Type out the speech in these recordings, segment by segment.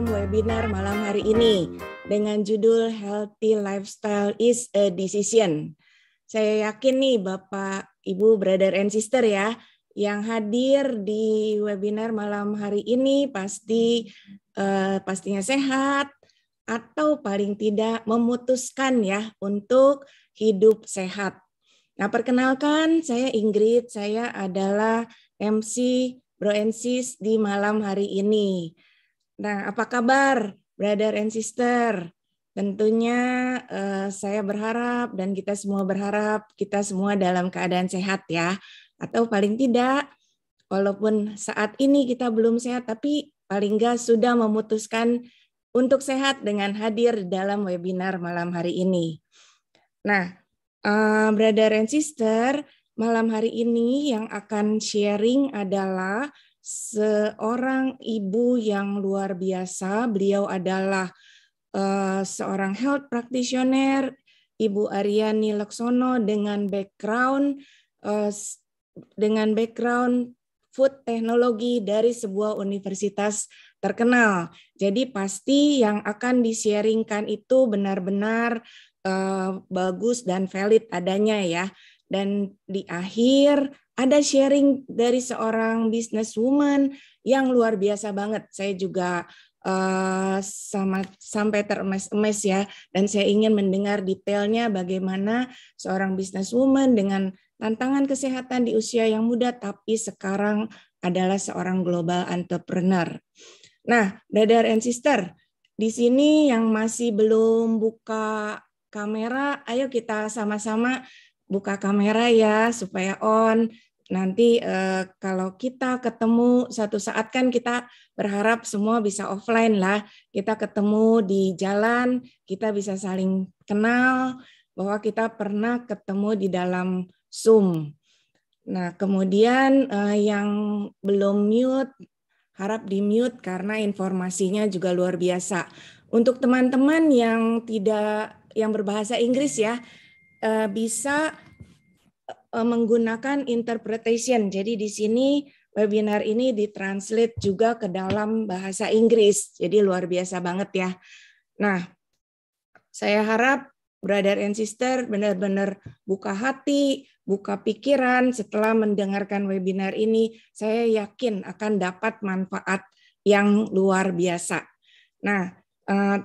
dalam webinar malam hari ini dengan judul Healthy Lifestyle is a Decision. Saya yakin nih Bapak, Ibu, Brother and Sister ya, yang hadir di webinar malam hari ini pastinya sehat atau paling tidak memutuskan ya untuk hidup sehat. Nah, perkenalkan saya Ingrid, saya adalah MC Bro and Sis di malam hari ini. Nah, apa kabar Brother and Sister? Tentunya saya berharap dan kita semua berharap kita semua dalam keadaan sehat ya. Atau paling tidak, walaupun saat ini kita belum sehat, tapi paling enggak sudah memutuskan untuk sehat dengan hadir dalam webinar malam hari ini. Nah, Brother and Sister, malam hari ini yang akan sharing adalah seorang ibu yang luar biasa. Beliau adalah seorang health practitioner, Ibu Aryani Laksono dengan background food teknologi dari sebuah universitas terkenal. Jadi pasti yang akan di-sharingkan itu benar-benar bagus dan valid adanya ya. Dan di akhir ada sharing dari seorang businesswoman yang luar biasa banget. Saya juga sampai teremes-emes ya. Dan saya ingin mendengar detailnya bagaimana seorang businesswoman dengan tantangan kesehatan di usia yang muda tapi sekarang adalah seorang global entrepreneur. Nah, Brother and Sister, di sini yang masih belum buka kamera, ayo kita sama-sama buka kamera ya supaya on. Nanti kalau kita ketemu satu saat kan kita berharap semua bisa offline lah. Kita ketemu di jalan, kita bisa saling kenal bahwa kita pernah ketemu di dalam Zoom. Nah, kemudian yang belum mute, harap di-mute karena informasinya juga luar biasa. Untuk teman-teman yang berbahasa Inggris ya, bisa menggunakan interpretation. Jadi di sini webinar ini ditranslate juga ke dalam bahasa Inggris. Jadi luar biasa banget ya. Nah, saya harap Brother and Sister benar-benar buka hati, buka pikiran setelah mendengarkan webinar ini. Saya yakin akan dapat manfaat yang luar biasa. Nah,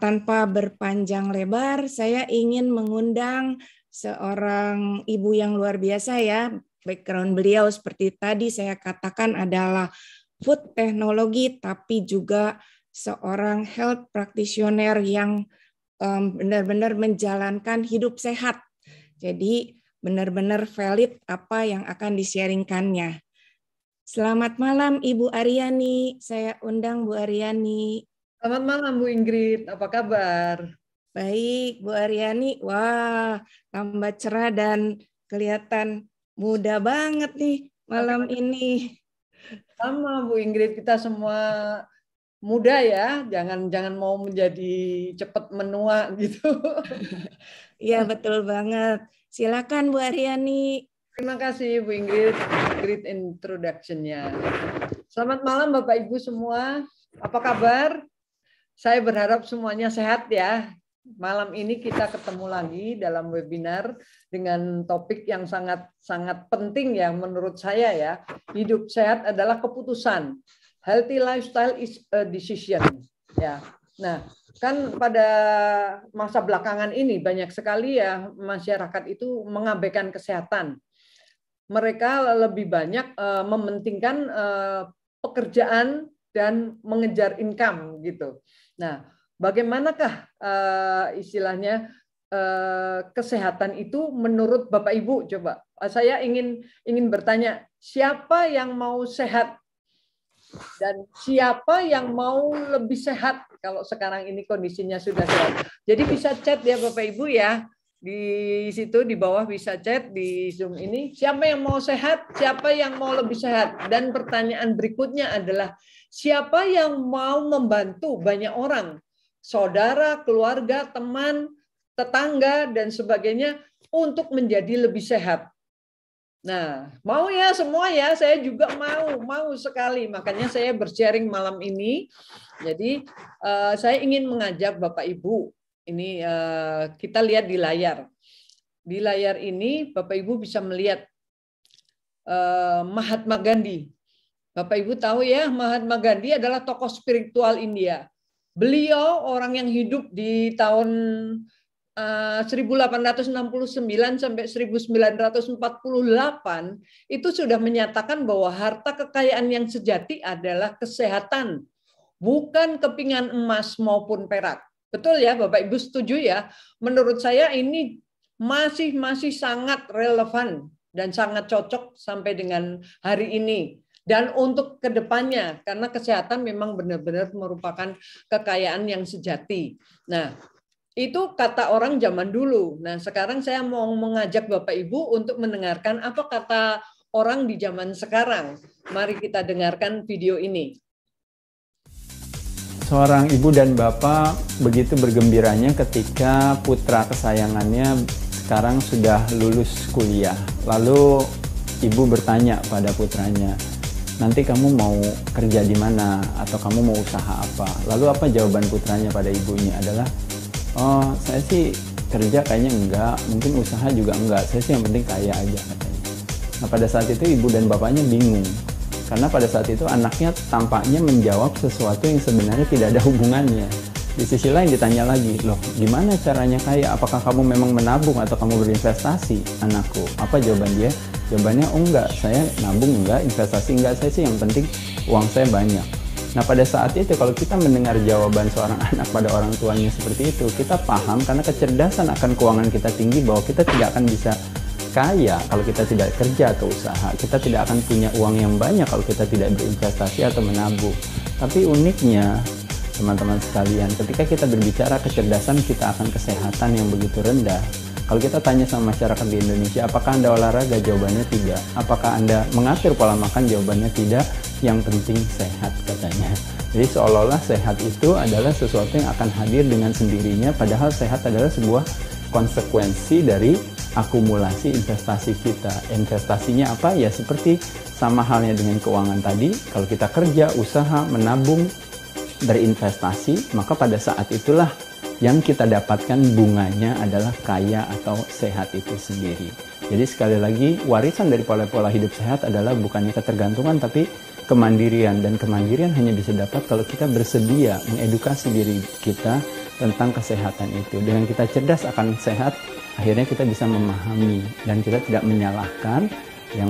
tanpa berpanjang lebar, saya ingin mengundang seorang ibu yang luar biasa ya. Background beliau seperti tadi saya katakan adalah food teknologi, tapi juga seorang health practitioner yang benar-benar menjalankan hidup sehat. Jadi benar-benar valid apa yang akan di-sharingkannya. Selamat malam Ibu Aryani, saya undang Bu Aryani. Selamat malam Bu Ingrid, apa kabar? Baik Bu Aryani, wah tambah cerah dan kelihatan muda banget nih malam ini. Sama Bu Ingrid, kita semua muda ya, jangan mau menjadi cepat menua gitu. Iya betul banget. Silakan Bu Aryani. Terima kasih Bu Ingrid, great introduction-nya. Selamat malam Bapak Ibu semua, apa kabar? Saya berharap semuanya sehat ya. Malam ini kita ketemu lagi dalam webinar dengan topik yang sangat penting ya menurut saya ya. Hidup sehat adalah keputusan. Healthy lifestyle is a decision. Ya. Nah, kan pada masa belakangan ini banyak sekali ya masyarakat itu mengabaikan kesehatan. Mereka lebih banyak mementingkan pekerjaan dan mengejar income gitu. Nah, bagaimanakah istilahnya kesehatan itu menurut Bapak Ibu? Coba saya ingin bertanya, siapa yang mau sehat dan siapa yang mau lebih sehat kalau sekarang ini kondisinya sudah sehat? Jadi bisa chat ya Bapak Ibu ya. Di situ di bawah bisa chat di Zoom ini, siapa yang mau sehat, siapa yang mau lebih sehat. Dan pertanyaan berikutnya adalah siapa yang mau membantu banyak orang, saudara, keluarga, teman, tetangga dan sebagainya untuk menjadi lebih sehat. Nah, mau ya semua ya, saya juga mau sekali. Makanya saya bersharing malam ini. Jadi saya ingin mengajak Bapak Ibu, ini kita lihat di layar. Di layar ini Bapak Ibu bisa melihat Mahatma Gandhi. Bapak Ibu tahu ya, Mahatma Gandhi adalah tokoh spiritual India. Beliau orang yang hidup di tahun 1869 sampai 1948 itu sudah menyatakan bahwa harta kekayaan yang sejati adalah kesehatan, bukan kepingan emas maupun perak. Betul ya, Bapak Ibu setuju ya? Menurut saya ini masih sangat relevan dan sangat cocok sampai dengan hari ini. Dan untuk kedepannya, karena kesehatan memang benar-benar merupakan kekayaan yang sejati. Nah, itu kata orang zaman dulu. Nah, sekarang saya mau mengajak Bapak Ibu untuk mendengarkan apa kata orang di zaman sekarang. Mari kita dengarkan video ini. Seorang ibu dan bapak begitu bergembiranya ketika putra kesayangannya sekarang sudah lulus kuliah. Lalu ibu bertanya pada putranya, nanti kamu mau kerja di mana atau kamu mau usaha apa? Lalu apa jawaban putranya pada ibunya adalah, oh saya sih kerja kayaknya enggak, mungkin usaha juga enggak, saya sih yang penting kaya aja katanya. Nah pada saat itu ibu dan bapaknya bingung. Karena pada saat itu anaknya tampaknya menjawab sesuatu yang sebenarnya tidak ada hubungannya. Di sisi lain ditanya lagi, loh gimana caranya kaya? Apakah kamu memang menabung atau kamu berinvestasi, anakku? Apa jawaban dia? Jawabannya, oh enggak, saya nabung enggak, investasi enggak, saya sih yang penting uang saya banyak. Nah pada saat itu kalau kita mendengar jawaban seorang anak pada orang tuanya seperti itu, kita paham karena kecerdasan akan keuangan kita tinggi bahwa kita tidak akan bisa kaya kalau kita tidak kerja atau usaha. Kita tidak akan punya uang yang banyak kalau kita tidak berinvestasi atau menabung. Tapi uniknya, teman-teman sekalian, ketika kita berbicara kecerdasan, kita akan kesehatan yang begitu rendah. Kalau kita tanya sama masyarakat di Indonesia, apakah Anda olahraga? Jawabannya tidak. Apakah Anda mengatur pola makan? Jawabannya tidak. Yang penting sehat katanya. Jadi seolah-olah sehat itu adalah sesuatu yang akan hadir dengan sendirinya, padahal sehat adalah sebuah konsekuensi dari akumulasi investasi kita. Investasinya apa? Ya seperti sama halnya dengan keuangan tadi. Kalau kita kerja, usaha, menabung, berinvestasi, maka pada saat itulah yang kita dapatkan bunganya adalah kaya atau sehat itu sendiri. Jadi sekali lagi, warisan dari pola-pola hidup sehat adalah bukannya ketergantungan tapi kemandirian. Dan kemandirian hanya bisa dapat kalau kita bersedia mengedukasi diri kita tentang kesehatan itu. Dengan kita cerdas akan sehat, akhirnya kita bisa memahami dan kita tidak menyalahkan yang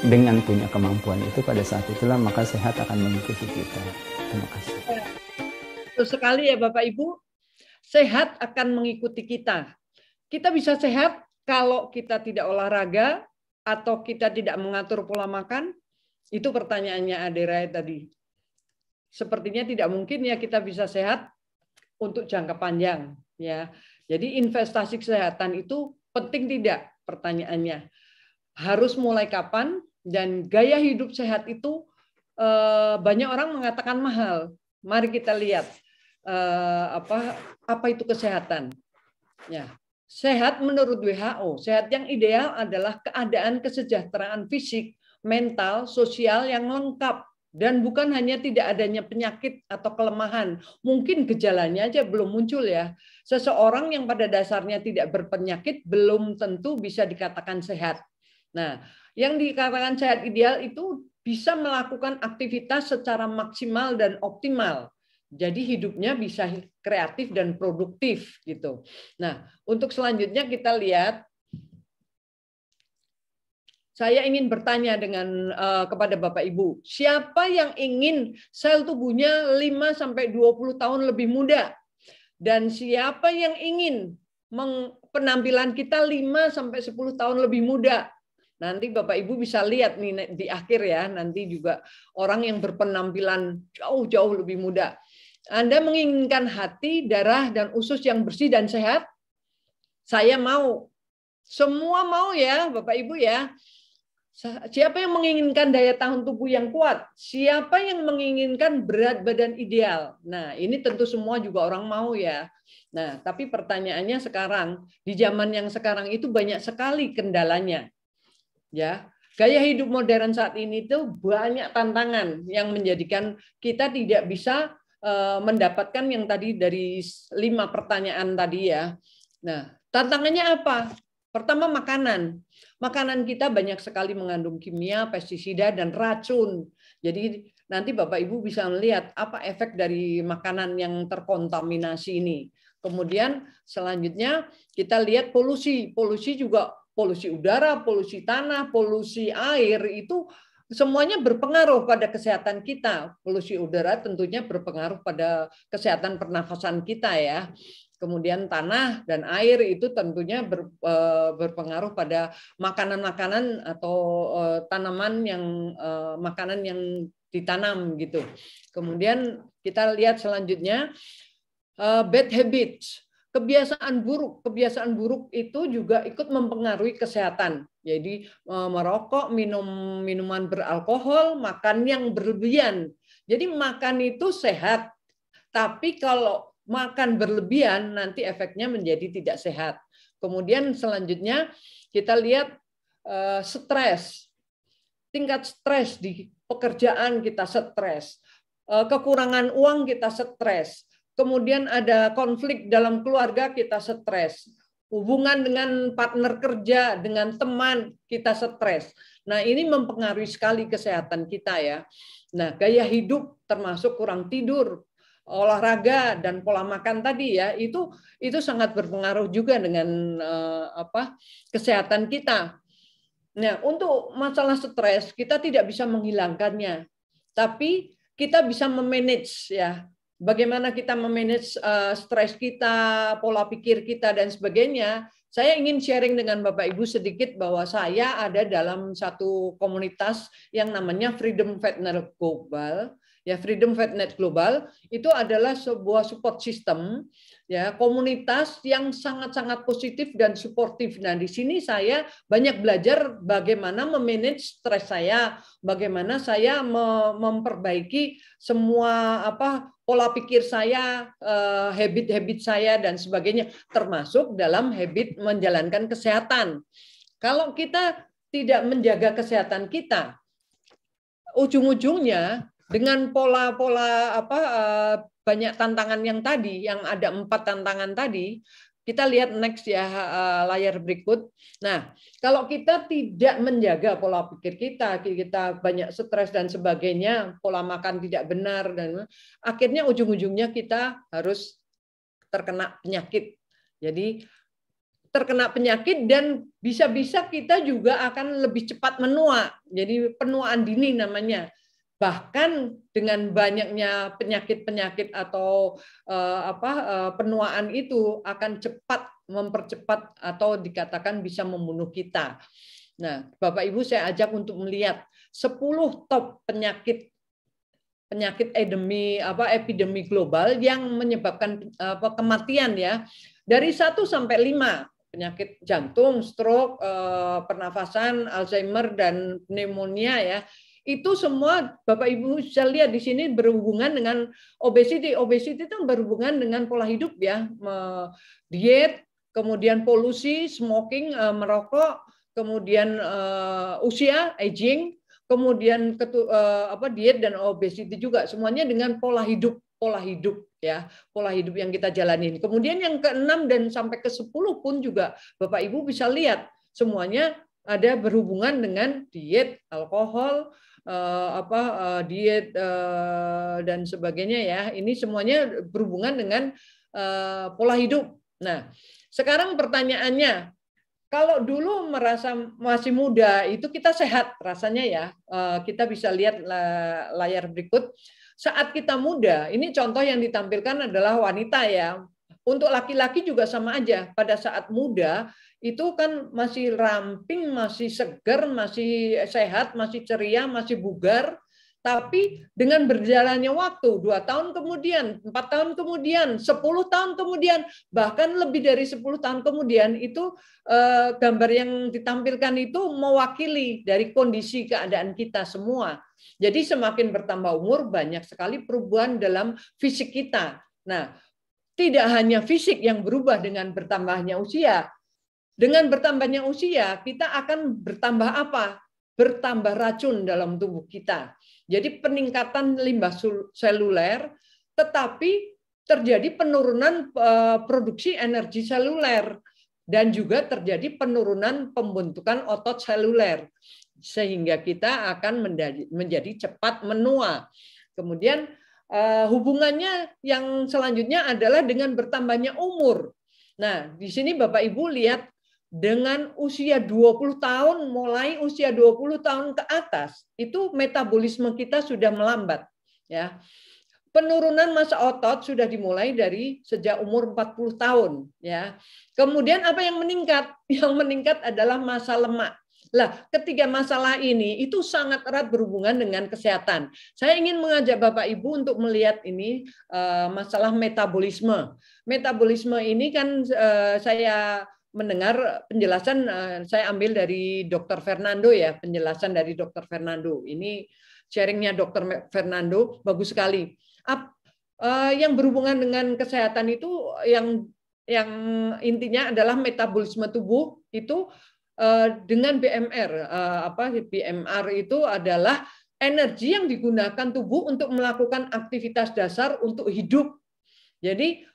dengan punya kemampuan itu. Pada saat itulah maka sehat akan mengikuti kita. Terima kasih. Betul sekali ya Bapak Ibu, sehat akan mengikuti kita. Kita bisa sehat kalau kita tidak olahraga atau kita tidak mengatur pola makan. Itu pertanyaannya Adera tadi. Sepertinya tidak mungkin ya kita bisa sehat untuk jangka panjang ya. Jadi investasi kesehatan itu penting tidak? Pertanyaannya. Harus mulai kapan? Dan gaya hidup sehat itu banyak orang mengatakan mahal. Mari kita lihat apa itu kesehatan. Ya. Sehat menurut WHO, sehat yang ideal adalah keadaan kesejahteraan fisik, mental, sosial yang lengkap. Dan bukan hanya tidak adanya penyakit atau kelemahan. Mungkin gejalanya aja belum muncul ya. Seseorang yang pada dasarnya tidak berpenyakit belum tentu bisa dikatakan sehat. Nah, yang dikatakan sehat ideal itu bisa melakukan aktivitas secara maksimal dan optimal. Jadi hidupnya bisa kreatif dan produktif gitu. Nah, untuk selanjutnya kita lihat. Saya ingin bertanya kepada Bapak Ibu, siapa yang ingin sel tubuhnya 5-20 tahun lebih muda? Dan siapa yang ingin penampilan kita 5-10 tahun lebih muda? Nanti Bapak Ibu bisa lihat nih di akhir ya, nanti juga orang yang berpenampilan jauh-jauh lebih muda. Anda menginginkan hati, darah, dan usus yang bersih dan sehat? Saya mau. Semua mau ya Bapak Ibu ya. Siapa yang menginginkan daya tahan tubuh yang kuat? Siapa yang menginginkan berat badan ideal? Nah, ini tentu semua juga orang mau ya. Nah, tapi pertanyaannya sekarang, di zaman yang sekarang itu banyak sekali kendalanya. ya. Gaya hidup modern saat ini tuh banyak tantangan yang menjadikan kita tidak bisa mendapatkan yang tadi dari 5 pertanyaan tadi ya. Nah, tantangannya apa? Pertama, makanan. Makanan kita banyak sekali mengandung kimia, pestisida, dan racun. Jadi nanti Bapak Ibu bisa melihat apa efek dari makanan yang terkontaminasi ini. Kemudian selanjutnya kita lihat polusi. Polusi juga polusi udara, polusi tanah, polusi air itu semuanya berpengaruh pada kesehatan kita. Polusi udara tentunya berpengaruh pada kesehatan pernafasan kita ya. Kemudian tanah dan air itu tentunya berpengaruh pada makanan-makanan atau tanaman yang makanan yang ditanam gitu. Kemudian kita lihat selanjutnya bad habits. Kebiasaan buruk itu juga ikut mempengaruhi kesehatan. Jadi merokok, minum minuman beralkohol, makan yang berlebihan. Jadi makan itu sehat, tapi kalau makan berlebihan nanti efeknya menjadi tidak sehat. Kemudian selanjutnya kita lihat stres. Tingkat stres di pekerjaan kita stres. Kekurangan uang kita stres. Kemudian ada konflik dalam keluarga, kita stres. Hubungan dengan partner kerja, dengan teman, kita stres. Nah, ini mempengaruhi sekali kesehatan kita ya. Nah, gaya hidup termasuk kurang tidur, olahraga dan pola makan tadi ya, itu sangat berpengaruh juga dengan kesehatan kita. Nah, untuk masalah stres kita tidak bisa menghilangkannya, tapi kita bisa memanage ya. Bagaimana kita memanage stres kita, pola pikir kita, dan sebagainya. Saya ingin sharing dengan Bapak Ibu sedikit bahwa saya ada dalam satu komunitas yang namanya Freedom Fitnet Global. Ya, Freedom Fitnet Global itu adalah sebuah support system, ya, komunitas yang sangat-sangat positif dan suportif. Nah, di sini saya banyak belajar bagaimana memanage stres saya, bagaimana saya memperbaiki semua pola pikir saya, habit-habit saya dan sebagainya, termasuk dalam habit menjalankan kesehatan. Kalau kita tidak menjaga kesehatan kita, ujung-ujungnya dengan pola-pola banyak tantangan yang tadi, yang ada 4 tantangan tadi, kita lihat next ya, layar berikut. Nah, kalau kita tidak menjaga pola pikir kita banyak stres dan sebagainya, pola makan tidak benar, dan akhirnya ujung-ujungnya kita harus terkena penyakit. Jadi terkena penyakit dan bisa-bisa kita juga akan lebih cepat menua. Jadi penuaan dini namanya. Bahkan dengan banyaknya penyakit-penyakit atau penuaan itu akan cepat mempercepat atau dikatakan bisa membunuh kita. Nah, Bapak Ibu saya ajak untuk melihat 10 top penyakit epidemi global yang menyebabkan kematian ya. Dari 1 sampai 5. Penyakit jantung, stroke, pernafasan, Alzheimer dan pneumonia ya. Itu semua Bapak Ibu bisa lihat di sini berhubungan dengan obesity. Obesity itu berhubungan dengan pola hidup ya, diet, kemudian polusi, smoking, merokok, kemudian usia, aging, kemudian diet dan obesity juga, semuanya dengan pola hidup ya, pola hidup yang kita jalanin. Kemudian yang ke-6 dan sampai ke-10 pun juga Bapak Ibu bisa lihat semuanya ada berhubungan dengan diet, alkohol, diet dan sebagainya ya. Ini semuanya berhubungan dengan pola hidup. Nah, sekarang pertanyaannya, kalau dulu merasa masih muda itu kita sehat rasanya ya. Kita bisa lihat layar berikut. Saat kita muda, ini contoh yang ditampilkan adalah wanita ya. Untuk laki-laki juga sama aja. Pada saat muda itu kan masih ramping, masih segar, masih sehat, masih ceria, masih bugar. Tapi dengan berjalannya waktu, 2 tahun kemudian, 4 tahun kemudian, 10 tahun kemudian, bahkan lebih dari 10 tahun kemudian, itu gambar yang ditampilkan itu mewakili dari kondisi keadaan kita semua. Jadi semakin bertambah umur, banyak sekali perubahan dalam fisik kita. Nah, tidak hanya fisik yang berubah dengan bertambahnya usia, dengan bertambahnya usia, kita akan bertambah apa? Bertambah racun dalam tubuh kita. Jadi peningkatan limbah seluler, tetapi terjadi penurunan produksi energi seluler dan juga terjadi penurunan pembentukan otot seluler sehingga kita akan menjadi cepat menua. Kemudian hubungannya yang selanjutnya adalah dengan bertambahnya umur. Nah, di sini Bapak Ibu lihat dengan usia 20 tahun, mulai usia 20 tahun ke atas, itu metabolisme kita sudah melambat. Ya. Penurunan massa otot sudah dimulai dari sejak umur 40 tahun. Ya. Kemudian apa yang meningkat? Yang meningkat adalah massa lemak. Lah, ketiga masalah ini itu sangat erat berhubungan dengan kesehatan. Saya ingin mengajak Bapak Ibu untuk melihat ini masalah metabolisme. Metabolisme ini kan saya mendengar penjelasan, saya ambil dari Dr. Fernando ya, penjelasan dari Dr. Fernando. Ini sharingnya Dr. Fernando bagus sekali. Yang berhubungan dengan kesehatan itu yang intinya adalah metabolisme tubuh itu dengan BMR. BMR itu adalah energi yang digunakan tubuh untuk melakukan aktivitas dasar untuk hidup. Jadi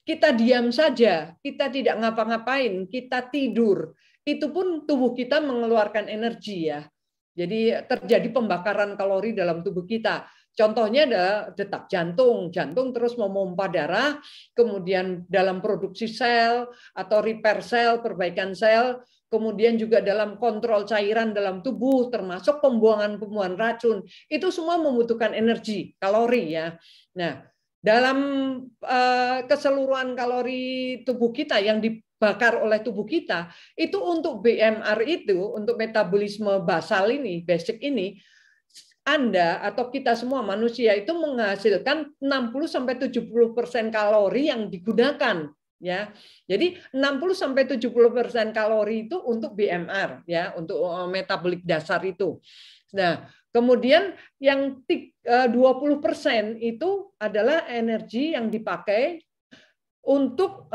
kita diam saja, kita tidak ngapa-ngapain, kita tidur, itu pun tubuh kita mengeluarkan energi ya. Jadi terjadi pembakaran kalori dalam tubuh kita. Contohnya ada detak jantung, jantung terus memompa darah, kemudian dalam produksi sel atau repair sel, perbaikan sel, kemudian juga dalam kontrol cairan dalam tubuh, termasuk pembuangan racun. Itu semua membutuhkan energi, kalori ya. Nah, dalam keseluruhan kalori tubuh kita yang dibakar oleh tubuh kita, itu untuk BMR itu, untuk metabolisme basal ini, basic ini, Anda atau kita semua manusia itu menghasilkan 60-70% kalori yang digunakan. Ya, jadi 60-70% kalori itu untuk BMR, ya, untuk metabolik dasar itu. Nah, kemudian yang 20% itu adalah energi yang dipakai untuk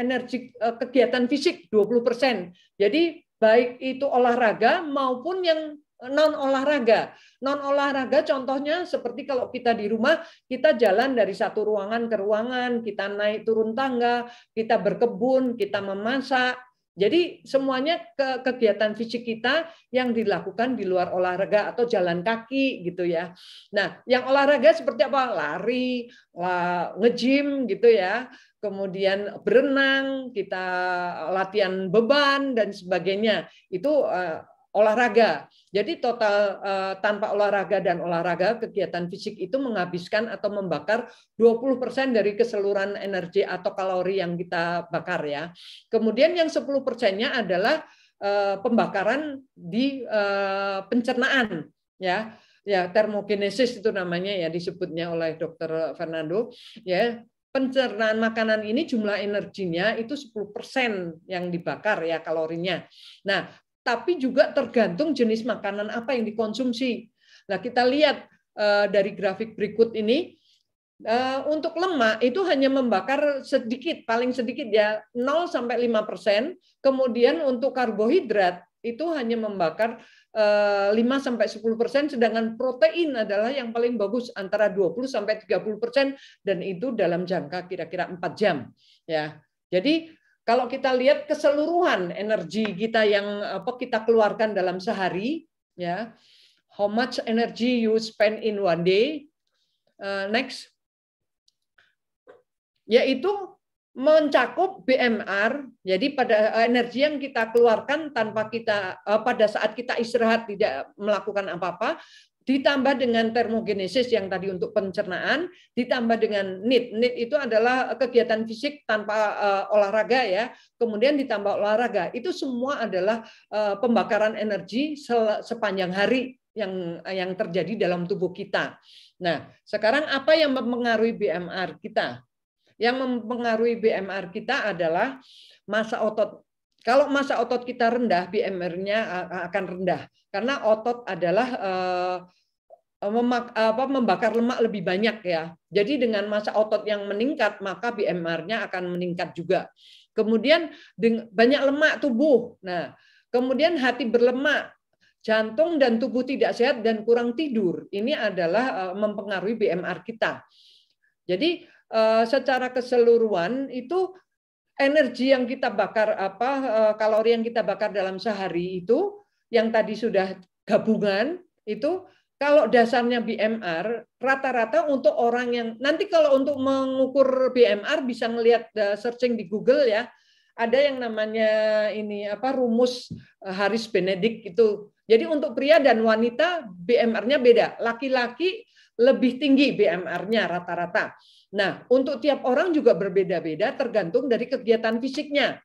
energi kegiatan fisik 20%. Jadi baik itu olahraga maupun yang non olahraga. Non olahraga contohnya seperti kalau kita di rumah, kita jalan dari satu ruangan ke ruangan, kita naik turun tangga, kita berkebun, kita memasak. Jadi semuanya kegiatan fisik kita yang dilakukan di luar olahraga atau jalan kaki gitu ya. Nah, yang olahraga seperti apa? Lari, nge-gym gitu ya. Kemudian berenang, kita latihan beban dan sebagainya. Itu olahraga. Jadi total tanpa olahraga dan olahraga, kegiatan fisik itu menghabiskan atau membakar 20% dari keseluruhan energi atau kalori yang kita bakar ya. Kemudian yang 10%-nya adalah pembakaran di pencernaan ya. Ya, termogenesis itu namanya ya, disebutnya oleh Dr. Fernando ya. Pencernaan makanan ini jumlah energinya itu 10% yang dibakar ya kalorinya. Nah, tapi juga tergantung jenis makanan apa yang dikonsumsi. Nah, kita lihat dari grafik berikut ini, untuk lemak itu hanya membakar sedikit, paling sedikit ya 0-5%. Kemudian untuk karbohidrat itu hanya membakar 5-10%, sedangkan protein adalah yang paling bagus antara 20-30%, dan itu dalam jangka kira-kira 4 jam. Ya, jadi kalau kita lihat keseluruhan energi kita yang kita keluarkan dalam sehari, ya, how much energy you spend in one day, next, yaitu mencakup BMR. Jadi pada energi yang kita keluarkan tanpa kita pada saat kita istirahat tidak melakukan apa-apa, ditambah dengan termogenesis yang tadi untuk pencernaan, ditambah dengan NEAT. NEAT itu adalah kegiatan fisik tanpa olahraga ya. Kemudian ditambah olahraga. Itu semua adalah pembakaran energi sepanjang hari yang terjadi dalam tubuh kita. Nah, sekarang apa yang mempengaruhi BMR kita? Yang mempengaruhi BMR kita adalah massa otot. Kalau massa otot kita rendah, BMR-nya akan rendah. Karena otot adalah membakar lemak lebih banyak ya. Jadi dengan massa otot yang meningkat, maka BMR-nya akan meningkat juga. Kemudian banyak lemak tubuh. Nah, kemudian hati berlemak, jantung dan tubuh tidak sehat dan kurang tidur. Ini adalah mempengaruhi BMR kita. Jadi secara keseluruhan itu energi yang kita bakar kalori yang kita bakar dalam sehari itu yang tadi sudah gabungan itu kalau dasarnya BMR rata-rata untuk orang yang nanti kalau untuk mengukur BMR bisa ngelihat searching di Google ya. Ada yang namanya ini rumus Harris Benedict itu. Jadi untuk pria dan wanita BMR-nya beda. Laki-laki lebih tinggi BMR-nya rata-rata. Nah, untuk tiap orang juga berbeda-beda tergantung dari kegiatan fisiknya.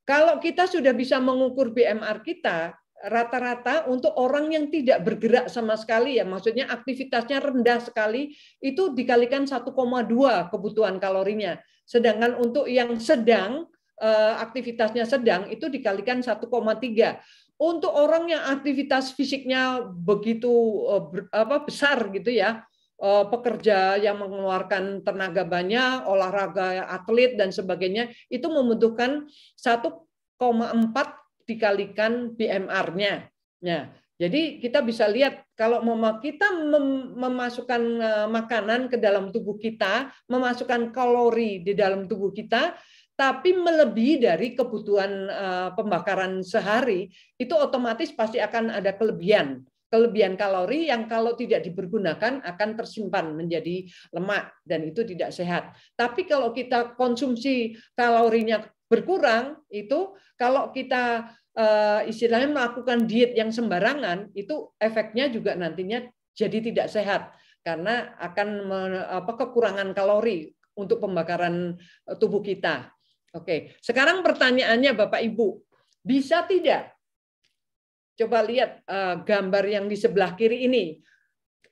Kalau kita sudah bisa mengukur BMR kita, rata-rata untuk orang yang tidak bergerak sama sekali ya, maksudnya aktivitasnya rendah sekali, itu dikalikan 1,2 kebutuhan kalorinya. Sedangkan untuk yang sedang, aktivitasnya sedang, itu dikalikan 1,3. Untuk orang yang aktivitas fisiknya begitu besar gitu ya, pekerja yang mengeluarkan tenaga banyak, olahraga, atlet dan sebagainya, itu membutuhkan 1,4 dikalikan BMR-nya. Nah, jadi kita bisa lihat kalau kita memasukkan makanan ke dalam tubuh kita, memasukkan kalori di dalam tubuh kita, tapi melebihi dari kebutuhan pembakaran sehari, itu otomatis pasti akan ada kelebihan kalori yang kalau tidak dipergunakan akan tersimpan menjadi lemak dan itu tidak sehat. Tapi kalau kita konsumsi kalorinya berkurang, itu kalau kita istilahnya melakukan diet yang sembarangan, itu efeknya juga nantinya jadi tidak sehat karena akan kekurangan kalori untuk pembakaran tubuh kita. Oke, sekarang pertanyaannya Bapak Ibu, bisa tidak? Coba lihat gambar yang di sebelah kiri ini.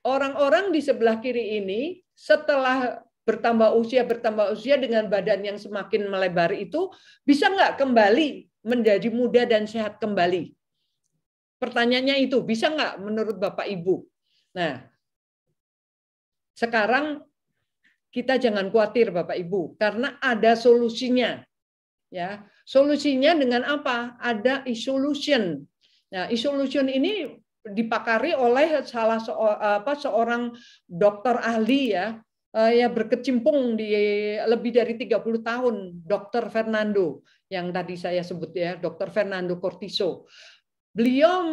Orang-orang di sebelah kiri ini setelah bertambah usia dengan badan yang semakin melebar itu bisa nggak kembali menjadi muda dan sehat kembali? Pertanyaannya itu, bisa nggak menurut Bapak Ibu? Nah, sekarang kita jangan khawatir Bapak Ibu, karena ada solusinya. Ya, solusinya dengan apa? Ada iSolution. Nah, iSolution ini dipakari oleh seorang dokter ahli ya berkecimpung di lebih dari 30 tahun, Dr. Fernando yang tadi saya sebut ya, Dr. Fernando Cortizo. Beliau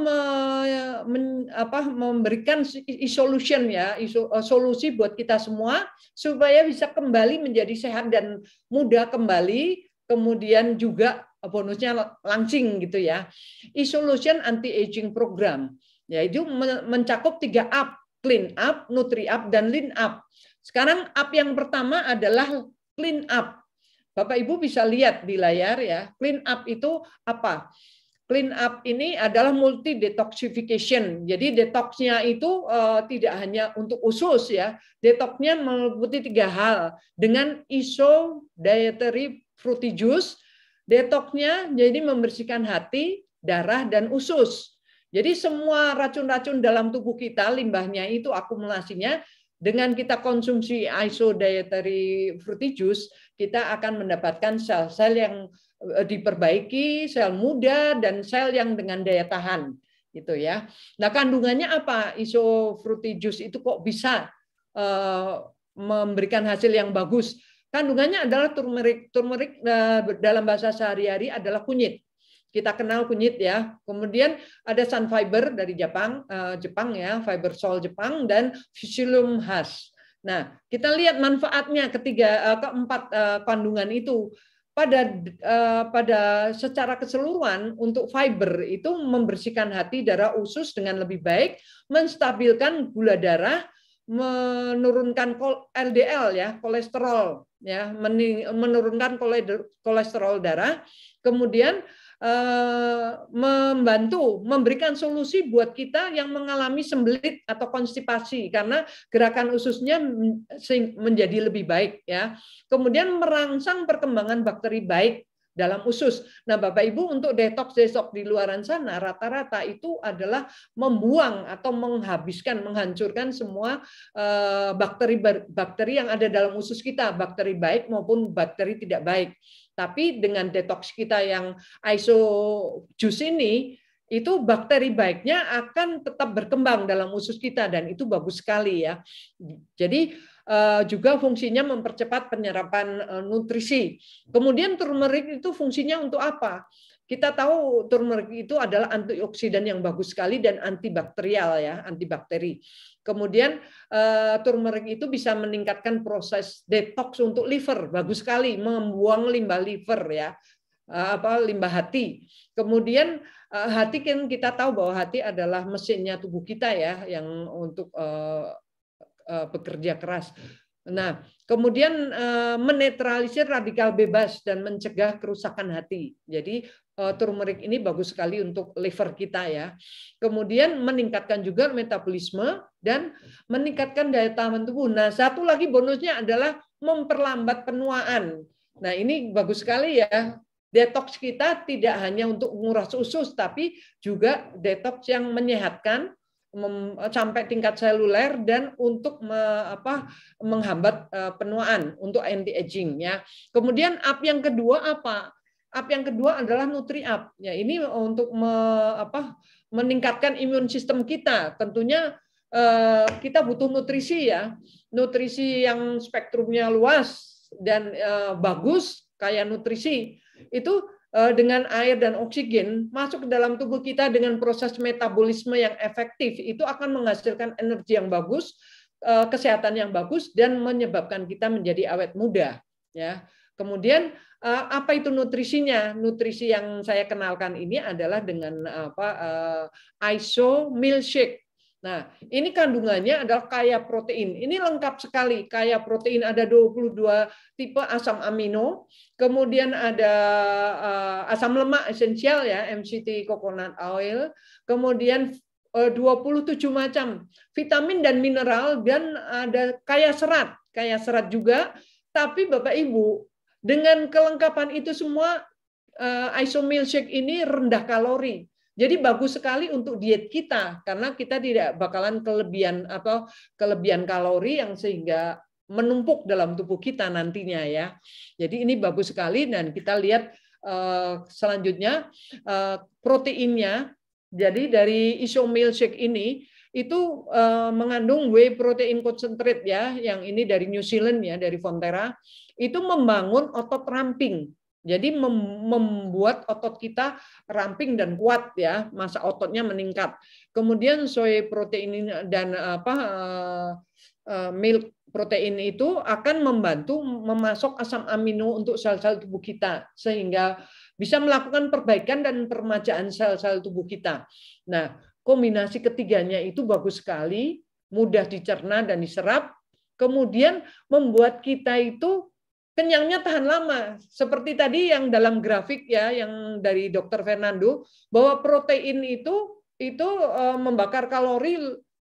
memberikan iSolution ya, solusi buat kita semua supaya bisa kembali menjadi sehat dan muda kembali. Kemudian juga bonusnya langsing gitu ya. iSolution Anti-Aging Program. Yaitu mencakup 3 up, clean up, nutri up, dan lean up. Sekarang up yang pertama adalah clean up. Bapak Ibu bisa lihat di layar ya. Clean up itu apa? Clean up ini adalah multi detoxification. Jadi detoxnya itu tidak hanya untuk usus ya. Detoxnya meliputi 3 hal dengan ISO dietary fruity juice. Detoxnya jadi membersihkan hati, darah, dan usus. Jadi semua racun-racun dalam tubuh kita, limbahnya itu akumulasinya, dengan kita konsumsi ISO dietary fruity juice, kita akan mendapatkan sel-sel yang diperbaiki, sel muda, dan sel yang dengan daya tahan. Gitu ya. Nah, kandungannya apa? ISO fruity juice itu kok bisa memberikan hasil yang bagus? Kandungannya adalah turmeric. Turmeric dalam bahasa sehari-hari adalah kunyit. Kita kenal kunyit ya. Kemudian ada sun fiber dari Jepang ya, fiber sol Jepang, dan Physacium Hass. Nah, kita lihat manfaatnya keempat kandungan itu. Pada secara keseluruhan untuk fiber itu membersihkan hati, darah, usus dengan lebih baik, menstabilkan gula darah, menurunkan LDL ya, kolesterol ya, menurunkan kolesterol darah, kemudian memberikan solusi buat kita yang mengalami sembelit atau konstipasi karena gerakan ususnya menjadi lebih baik ya. Kemudian merangsang perkembangan bakteri baik dalam usus. Nah, Bapak Ibu, untuk detox di luaran sana rata-rata itu adalah membuang atau menghancurkan semua bakteri yang ada dalam usus kita, bakteri baik maupun bakteri tidak baik. Tapi dengan detox kita yang IsoJuice ini, itu bakteri baiknya akan tetap berkembang dalam usus kita dan itu bagus sekali ya. Jadi juga fungsinya mempercepat penyerapan nutrisi. Kemudian turmeric itu fungsinya untuk apa? Kita tahu turmeric itu adalah antioksidan yang bagus sekali dan antibakterial ya, antibakteri. Kemudian turmeric itu bisa meningkatkan proses detox untuk liver, bagus sekali, membuang limbah liver ya, limbah hati. Kemudian hati kan kita tahu bahwa hati adalah mesinnya tubuh kita ya, yang untuk bekerja keras. Nah, kemudian menetralisir radikal bebas dan mencegah kerusakan hati. Jadi turmeric ini bagus sekali untuk liver kita ya. Kemudian meningkatkan juga metabolisme dan meningkatkan daya tahan tubuh. Nah, satu lagi bonusnya adalah memperlambat penuaan. Nah, ini bagus sekali ya. Detox kita tidak hanya untuk menguras usus, tapi juga detox yang menyehatkan sampai tingkat seluler dan untuk menghambat penuaan, untuk anti aging ya. Kemudian up yang kedua apa? Up yang kedua adalah Nutri-Up. Ya, ini untuk meningkatkan imun sistem kita. Tentunya kita butuh nutrisi ya. Nutrisi yang spektrumnya luas dan bagus kayak nutrisi. Itu dengan air dan oksigen masuk ke dalam tubuh kita dengan proses metabolisme yang efektif, itu akan menghasilkan energi yang bagus, kesehatan yang bagus dan menyebabkan kita menjadi awet muda ya. Kemudian apa itu nutrisinya? Nutrisi yang saya kenalkan ini adalah dengan ISO Milkshake. Nah, ini kandungannya adalah kaya protein. Ini lengkap sekali. Kaya protein ada 22 tipe asam amino. Kemudian ada asam lemak esensial ya, MCT coconut oil. Kemudian 27 macam vitamin dan mineral dan ada kaya serat juga. Tapi Bapak Ibu, dengan kelengkapan itu semua, ISO Milkshake ini rendah kalori. Jadi bagus sekali untuk diet kita karena kita tidak bakalan kelebihan kalori yang sehingga menumpuk dalam tubuh kita nantinya ya. Jadi ini bagus sekali dan kita lihat selanjutnya proteinnya. Jadi dari ISO Milkshake ini itu mengandung whey protein concentrate ya, yang ini dari New Zealand ya, dari Fonterra. Itu membangun otot ramping. Jadi membuat otot kita ramping dan kuat ya, massa ototnya meningkat. Kemudian soy protein dan milk protein itu akan membantu memasok asam amino untuk sel-sel tubuh kita sehingga bisa melakukan perbaikan dan peremajaan sel-sel tubuh kita. Nah, kombinasi ketiganya itu bagus sekali, mudah dicerna dan diserap, kemudian membuat kita itu kenyangnya tahan lama. Seperti tadi yang dalam grafik ya, yang dari Dr. Fernando, bahwa protein itu membakar kalori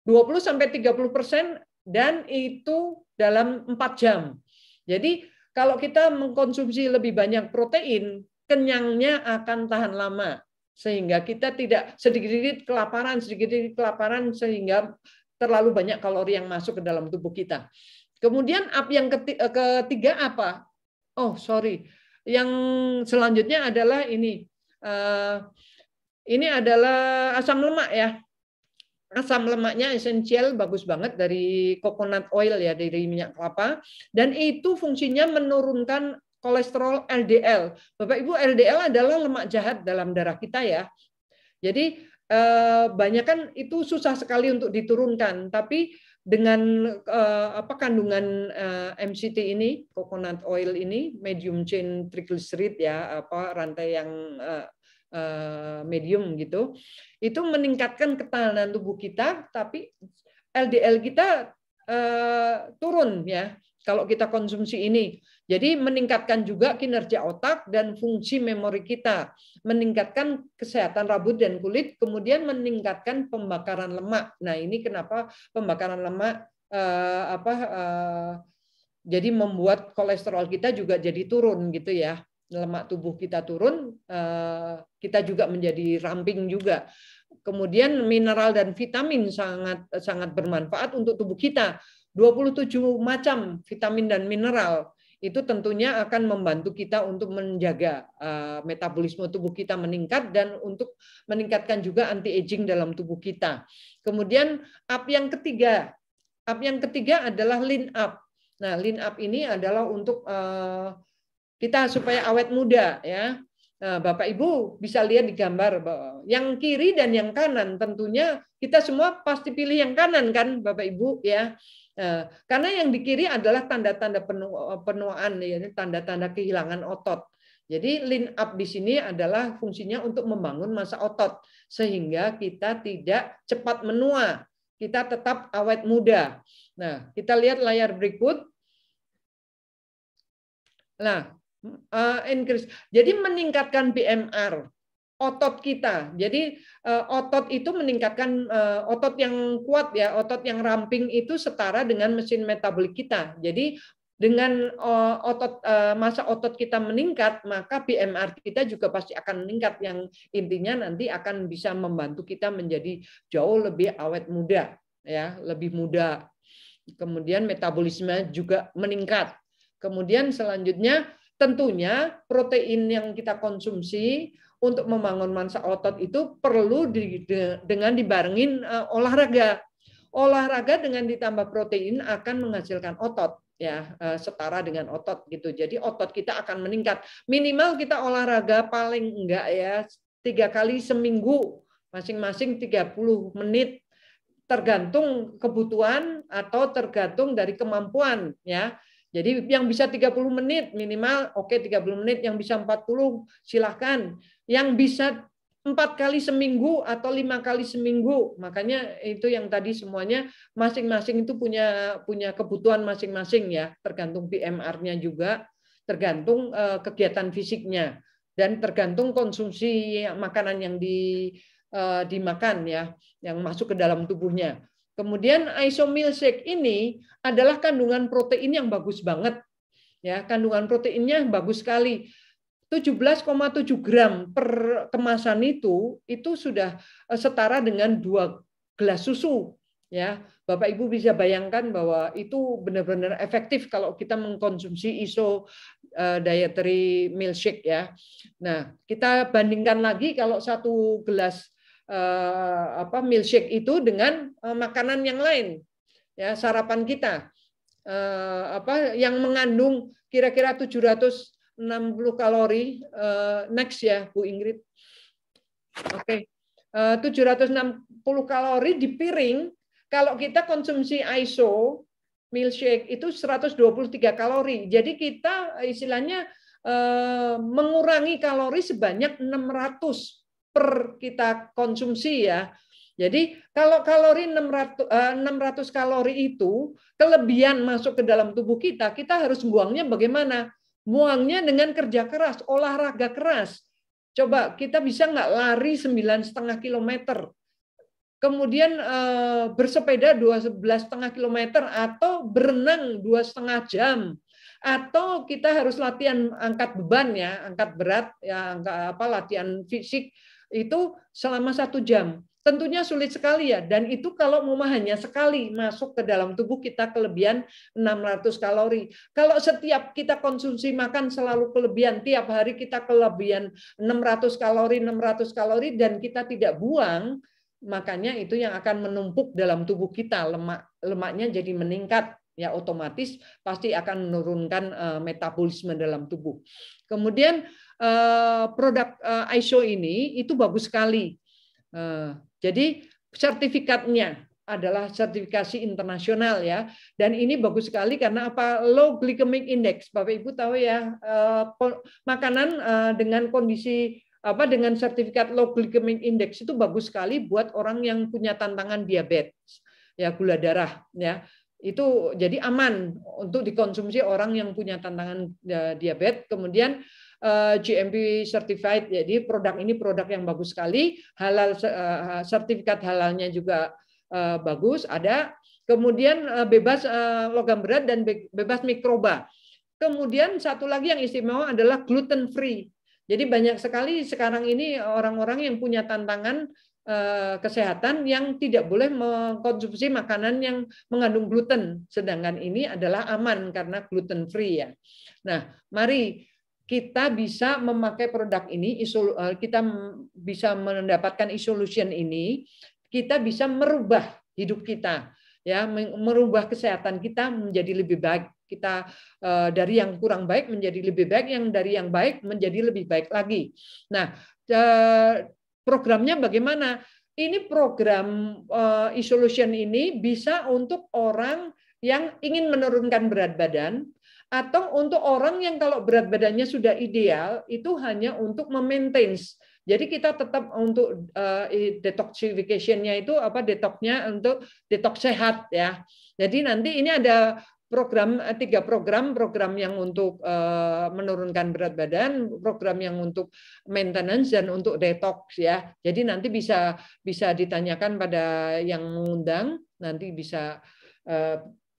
20-30% dan itu dalam 4 jam. Jadi kalau kita mengkonsumsi lebih banyak protein, kenyangnya akan tahan lama. Sehingga kita tidak sedikit-sedikit kelaparan sehingga terlalu banyak kalori yang masuk ke dalam tubuh kita. Kemudian yang ketiga apa? Oh, sorry. Yang selanjutnya adalah ini. Ini adalah asam lemak ya. Asam lemaknya esensial, bagus banget dari coconut oil ya, dari minyak kelapa. Dan itu fungsinya menurunkan kolesterol LDL. Bapak Ibu, LDL adalah lemak jahat dalam darah kita ya. Jadi banyak kan itu susah sekali untuk diturunkan, tapi dengan kandungan MCT ini, coconut oil ini, medium chain triglyceride ya, rantai yang medium gitu, itu meningkatkan ketahanan tubuh kita, tapi LDL kita turun ya kalau kita konsumsi ini. Jadi meningkatkan juga kinerja otak dan fungsi memori kita, meningkatkan kesehatan rambut dan kulit, kemudian meningkatkan pembakaran lemak. Nah, ini kenapa pembakaran lemak jadi membuat kolesterol kita juga jadi turun gitu ya. Lemak tubuh kita turun, kita juga menjadi ramping juga. Kemudian mineral dan vitamin sangat bermanfaat untuk tubuh kita. 27 macam vitamin dan mineral. itu tentunya akan membantu kita untuk menjaga metabolisme tubuh kita meningkat dan untuk meningkatkan juga anti-aging dalam tubuh kita. Kemudian up yang ketiga adalah lean up. Nah, lean up ini adalah untuk kita supaya awet muda ya. Nah, Bapak Ibu bisa lihat di gambar yang kiri dan yang kanan. Tentunya kita semua pasti pilih yang kanan kan, Bapak Ibu ya. Karena yang di kiri adalah tanda-tanda penuaan, ya, tanda-tanda kehilangan otot. Jadi lean up di sini adalah fungsinya untuk membangun massa otot sehingga kita tidak cepat menua, kita tetap awet muda. Nah, kita lihat layar berikut. Nah, increase. Jadi meningkatkan BMR otot kita. Jadi otot itu meningkatkan otot yang kuat ya, otot yang ramping itu setara dengan mesin metabolik kita. Jadi dengan massa otot kita meningkat, maka BMR kita juga pasti akan meningkat, yang intinya nanti akan bisa membantu kita menjadi jauh lebih awet muda ya, lebih muda. Kemudian metabolisme juga meningkat. Kemudian selanjutnya tentunya protein yang kita konsumsi untuk membangun massa otot itu perlu dengan dibarengin olahraga. Olahraga dengan ditambah protein akan menghasilkan otot ya, setara dengan otot gitu. Jadi otot kita akan meningkat. Minimal kita olahraga paling enggak ya 3 kali seminggu, masing-masing 30 menit. Tergantung kebutuhan atau tergantung dari kemampuan ya. Jadi yang bisa 30 menit minimal, oke 30 menit, yang bisa 40 silahkan. Yang bisa 4 kali seminggu atau 5 kali seminggu. Makanya itu yang tadi semuanya masing-masing itu punya kebutuhan masing-masing ya, tergantung BMR-nya juga, tergantung kegiatan fisiknya dan tergantung konsumsi makanan yang dimakan ya, yang masuk ke dalam tubuhnya. Kemudian ISO milkshake ini adalah kandungan protein yang bagus banget. Ya, kandungan proteinnya bagus sekali. 17,7 gram per kemasan itu sudah setara dengan 2 gelas susu. Ya, Bapak Ibu bisa bayangkan bahwa itu benar-benar efektif kalau kita mengkonsumsi ISO dietary milkshake ya. Nah, kita bandingkan lagi kalau 1 gelas milkshake itu dengan makanan yang lain ya, sarapan kita yang mengandung kira-kira 760 kalori. Next ya Bu Ingrid. Oke. 760 kalori di piring. Kalau kita konsumsi ISO milkshake itu 123 kalori. Jadi kita istilahnya mengurangi kalori sebanyak 600 per kita konsumsi ya. Jadi kalau kalori 600 kalori itu kelebihan masuk ke dalam tubuh kita, kita harus buangnya bagaimana? Buangnya dengan kerja keras, olahraga keras. Coba kita bisa nggak lari 9,5 kilometer, kemudian bersepeda 12,5 kilometer, atau berenang 2,5 jam, atau kita harus latihan angkat beban ya, angkat berat ya, latihan fisik itu selama 1 jam. Tentunya sulit sekali ya, dan itu kalau mau hanya sekali masuk ke dalam tubuh kita kelebihan 600 kalori. Kalau setiap kita konsumsi makan selalu kelebihan, tiap hari kita kelebihan 600 kalori dan kita tidak buang, makanya itu yang akan menumpuk dalam tubuh kita, lemaknya jadi meningkat. Ya otomatis pasti akan menurunkan metabolisme dalam tubuh. Kemudian produk ISO ini itu bagus sekali. Jadi sertifikatnya adalah sertifikasi internasional ya, dan ini bagus sekali karena apa? Low glycemic index. Bapak Ibu tahu ya, makanan dengan kondisi dengan sertifikat low glycemic index itu bagus sekali buat orang yang punya tantangan diabetes ya, gula darah ya. Itu jadi aman untuk dikonsumsi orang yang punya tantangan diabetes. Kemudian GMP certified, jadi produk ini produk yang bagus sekali, halal, sertifikat halalnya juga bagus ada. Kemudian bebas logam berat dan bebas mikroba. Kemudian satu lagi yang istimewa adalah gluten free. Jadi banyak sekali sekarang ini orang-orang yang punya tantangan kesehatan yang tidak boleh mengkonsumsi makanan yang mengandung gluten, sedangkan ini adalah aman karena gluten free ya. Nah, mari kita bisa memakai produk ini, kita bisa mendapatkan iSolution ini, kita bisa merubah hidup kita, ya, merubah kesehatan kita menjadi lebih baik. Kita dari yang kurang baik menjadi lebih baik, yang dari yang baik menjadi lebih baik lagi. Nah, programnya bagaimana? Ini program iSolution ini bisa untuk orang yang ingin menurunkan berat badan, atau untuk orang yang kalau berat badannya sudah ideal, itu hanya untuk memaintain. Jadi kita tetap untuk detoxification-nya itu detox-nya untuk detox sehat ya. Jadi nanti ini ada tiga program yang untuk menurunkan berat badan, program yang untuk maintenance, dan untuk detox ya. Jadi nanti bisa ditanyakan pada yang mengundang, nanti bisa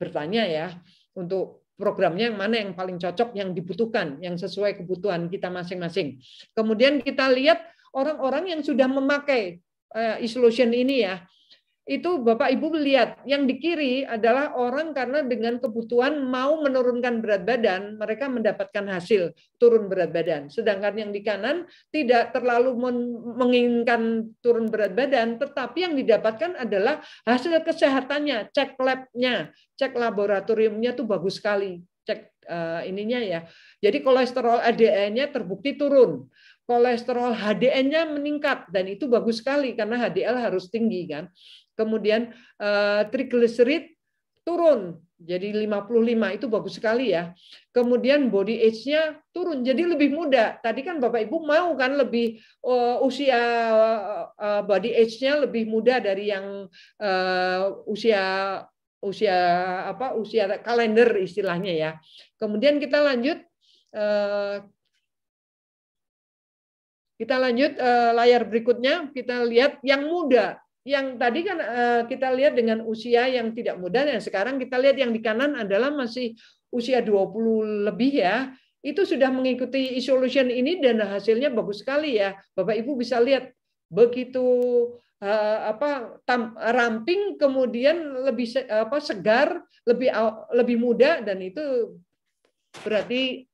bertanya ya untuk programnya yang mana yang paling cocok, yang dibutuhkan, yang sesuai kebutuhan kita masing-masing. Kemudian kita lihat orang-orang yang sudah memakai iSolution ini ya. Itu Bapak Ibu lihat, yang di kiri adalah orang karena dengan kebutuhan mau menurunkan berat badan, mereka mendapatkan hasil turun berat badan. Sedangkan yang di kanan tidak terlalu menginginkan turun berat badan, tetapi yang didapatkan adalah hasil kesehatannya, cek labnya, cek laboratoriumnya tuh bagus sekali, cek ininya ya. Jadi kolesterol LDL-nya terbukti turun. Kolesterol HDL-nya meningkat, dan itu bagus sekali karena HDL harus tinggi kan. Kemudian triglycerid turun jadi 55, itu bagus sekali ya. Kemudian body age-nya turun jadi lebih muda. Tadi kan Bapak Ibu mau kan lebih usia body age-nya lebih muda dari yang usia kalender istilahnya ya. Kemudian kita lanjut layar berikutnya, kita lihat yang muda. Yang tadi kan kita lihat dengan usia yang tidak muda, dan sekarang kita lihat yang di kanan adalah masih usia 20 lebih ya. Itu sudah mengikuti iSolution ini dan hasilnya bagus sekali ya. Bapak Ibu bisa lihat begitu ramping, kemudian lebih segar, lebih muda, dan itu berarti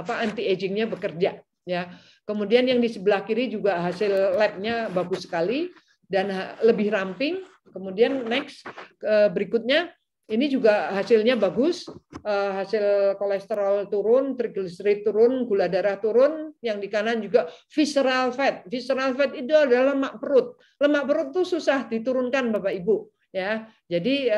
anti agingnya bekerja ya. Kemudian yang di sebelah kiri juga hasil labnya bagus sekali dan lebih ramping. Kemudian next berikutnya, ini juga hasilnya bagus, hasil kolesterol turun, triglycerid turun, gula darah turun. Yang di kanan juga visceral fat. Visceral fat itu adalah lemak perut. Lemak perut itu susah diturunkan Bapak Ibu ya. Jadi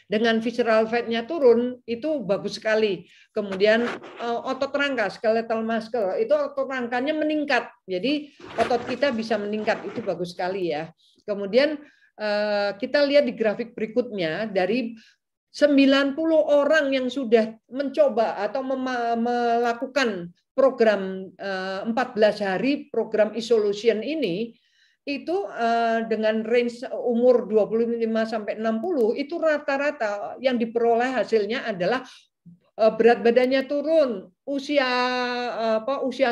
dengan visceral fat-nya turun itu bagus sekali. Kemudian otot rangka, skeletal muscle, itu otot rangkanya meningkat. Jadi otot kita bisa meningkat, itu bagus sekali ya. Kemudian kita lihat di grafik berikutnya, dari 90 orang yang sudah mencoba atau melakukan program 14 hari program iSolution ini, itu dengan range umur 25 sampai 60, itu rata-rata yang diperoleh hasilnya adalah berat badannya turun, usia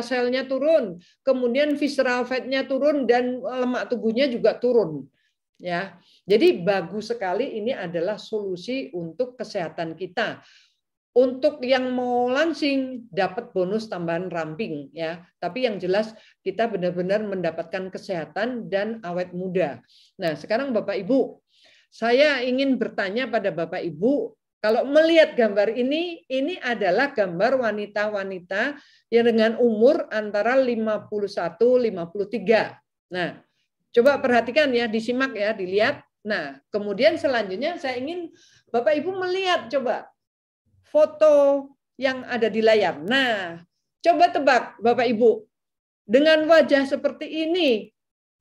selnya turun, kemudian visceral fat-nya turun, dan lemak tubuhnya juga turun. Ya. Jadi bagus sekali, ini adalah solusi untuk kesehatan kita. Untuk yang mau lansing dapat bonus tambahan ramping ya. Tapi yang jelas kita benar-benar mendapatkan kesehatan dan awet muda. Nah, sekarang Bapak Ibu, saya ingin bertanya pada Bapak Ibu, kalau melihat gambar ini adalah gambar wanita-wanita yang dengan umur antara 51-53. Nah, coba perhatikan ya, disimak ya, dilihat. Nah, kemudian selanjutnya saya ingin Bapak Ibu melihat coba foto yang ada di layar. Nah, coba tebak Bapak Ibu, dengan wajah seperti ini,